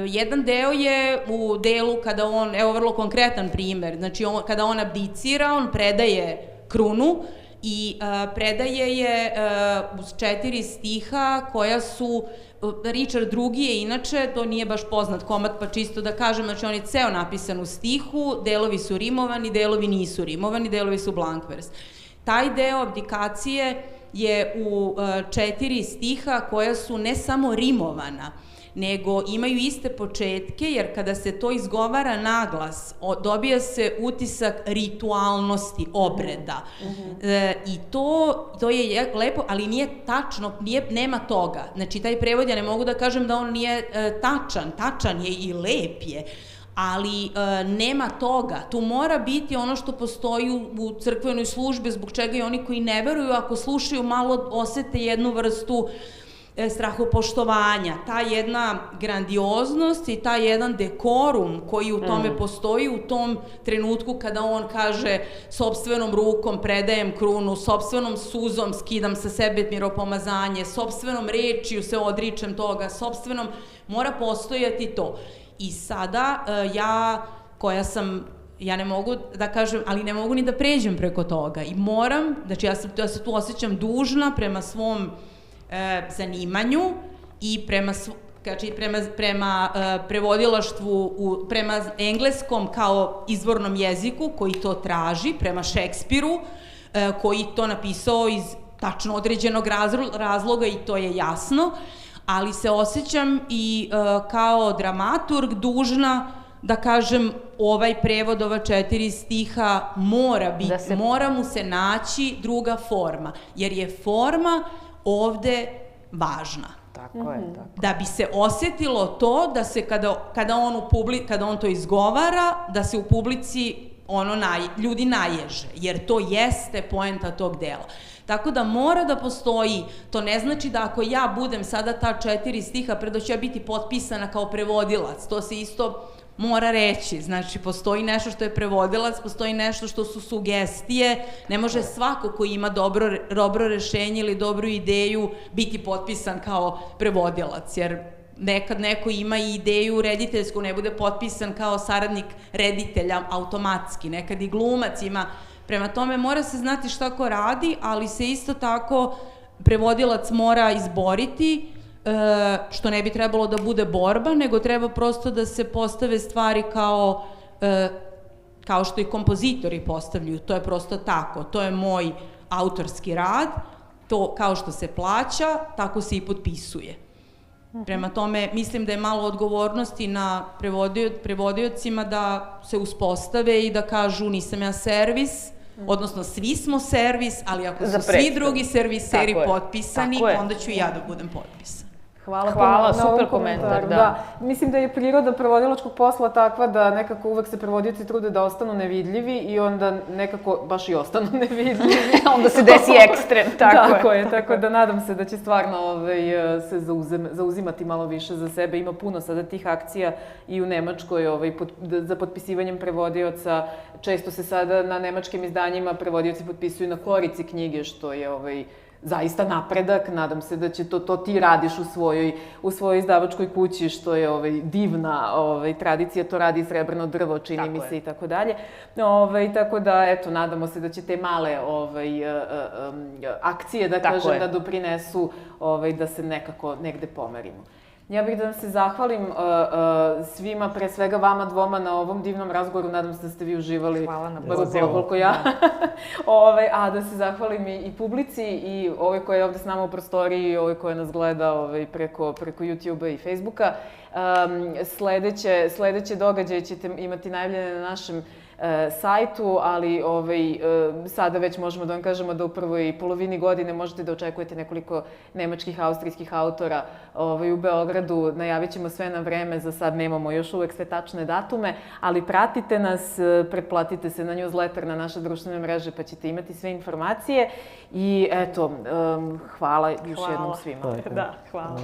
Jedan deo je u delu kada on, evo vrlo konkretan primer, znači kada on abdicira, on predaje krunu i predaje je uz 4 stiha koja su... Richard II. Je inače, to nije baš poznat komad, pa čisto da kažem, znači on je ceo napisan u stihu, delovi su rimovani, delovi nisu rimovani, delovi su blank vers. Taj deo abdikacije je u 4 stiha koja su ne samo rimovana, nego imaju iste početke, jer kada se to izgovara naglas, dobija se utisak ritualnosti, obreda. I to je lepo, ali nije tačno, nema toga. Znači, taj prevod, ja ne mogu da kažem da on nije tačan je i lep je, ali nema toga. Tu mora biti ono što postoji u crkvenoj službi, zbog čega i oni koji ne veruju, ako slušaju, malo osete jednu vrstu strahopoštovanja, ta jedna grandioznost i taj jedan dekorum koji u tome postoji u tom trenutku kada on kaže sopstvenom rukom predajem krunu, sopstvenom suzom skidam sa sebe miropomazanje, sopstvenom rečju se odričem toga, sopstvenom, mora postojati to. I sada ja ne mogu da kažem, ali ne mogu ni da pređem preko toga i moram, znači ja se tu osjećam dužna prema svom zanimanju i prema prevodilaštvu, prema engleskom kao izvornom jeziku koji to traži, prema Šekspiru koji to napisao iz tačno određenog razloga i to je jasno, ali se osjećam i kao dramaturg dužna da kažem ovaj prevod, ova 4 stiha mora mu se naći druga forma, jer je forma ovde važna. Tako je, tako. Da bi se osjetilo to, da se kada on to izgovara, da se u publici ljudi naježe, jer to jeste poenta tog dela. Tako da mora da postoji, to ne znači da ako ja budem sada ta 4 stiha, predo ću ja biti potpisana kao prevodilac, to se isto mora reći, znači postoji nešto što je prevodilac, postoji nešto što su sugestije, ne može svako ko ima dobro rešenje ili dobru ideju biti potpisan kao prevodilac, jer nekad neko ima i ideju rediteljsku, ne bude potpisan kao saradnik reditelja automatski, nekad i glumac ima. Prema tome mora se znati šta ko radi, ali se isto tako prevodilac mora izboriti, što ne bi trebalo da bude borba, nego treba prosto da se postave stvari kao što i kompozitori postavljaju. To je prosto tako. To je moj autorski rad, to kao što se plaća, tako se i potpisuje. Prema tome, mislim da je malo odgovornosti na prevodiocima da se uspostave i da kažu nisam ja servis, odnosno svi smo servis, ali ako su svi drugi serviseri potpisani, onda ću i ja da budem potpisan. Hvala, super komentar, da. Mislim da je priroda prevodilačkog posla takva da nekako uvek se prevodioci trude da ostanu nevidljivi i onda nekako baš i ostanu nevidljivi. Onda se desi ekstrem, tako je. Tako da nadam se da će stvarno se zauzimati malo više za sebe. Ima puno sada tih akcija i u Nemačkoj za potpisivanjem prevodioca. Često se sada na nemačkim izdanjima prevodioci potpisuju na korici knjige, što je zaista napredak. Nadam se da će to ti radiš u svojoj izdavačkoj kući, što je divna tradicija, to radi Srebrno drvo, čini mi se, i tako dalje. Tako da, eto, nadamo se da će te male akcije, da kažem, da doprinesu da se nekako negde pomerimo. Ja bih da vam se zahvalim svima, pre svega vama dvoma na ovom divnom razgovoru. Nadam se da ste vi uživali. Hvala na pozivu. Koliko ja. A da se zahvalim i publici i ovoj koja je ovde s nama u prostoriji i ovoj koja nas gleda preko YouTube-a i Facebooka. Sledeće događaje ćete imati najavljene na našem sajtu, ali sada već možemo da vam kažemo da u prvoj polovini godine možete da očekujete nekoliko nemačkih, austrijskih autora u Beogradu. Najavit ćemo sve na vreme, za sad nemamo još uvek sve tačne datume, ali pratite nas, pretplatite se na newsletter, na naše društvene mreže, pa ćete imati sve informacije i eto, hvala još jednom svima. Da, hvala.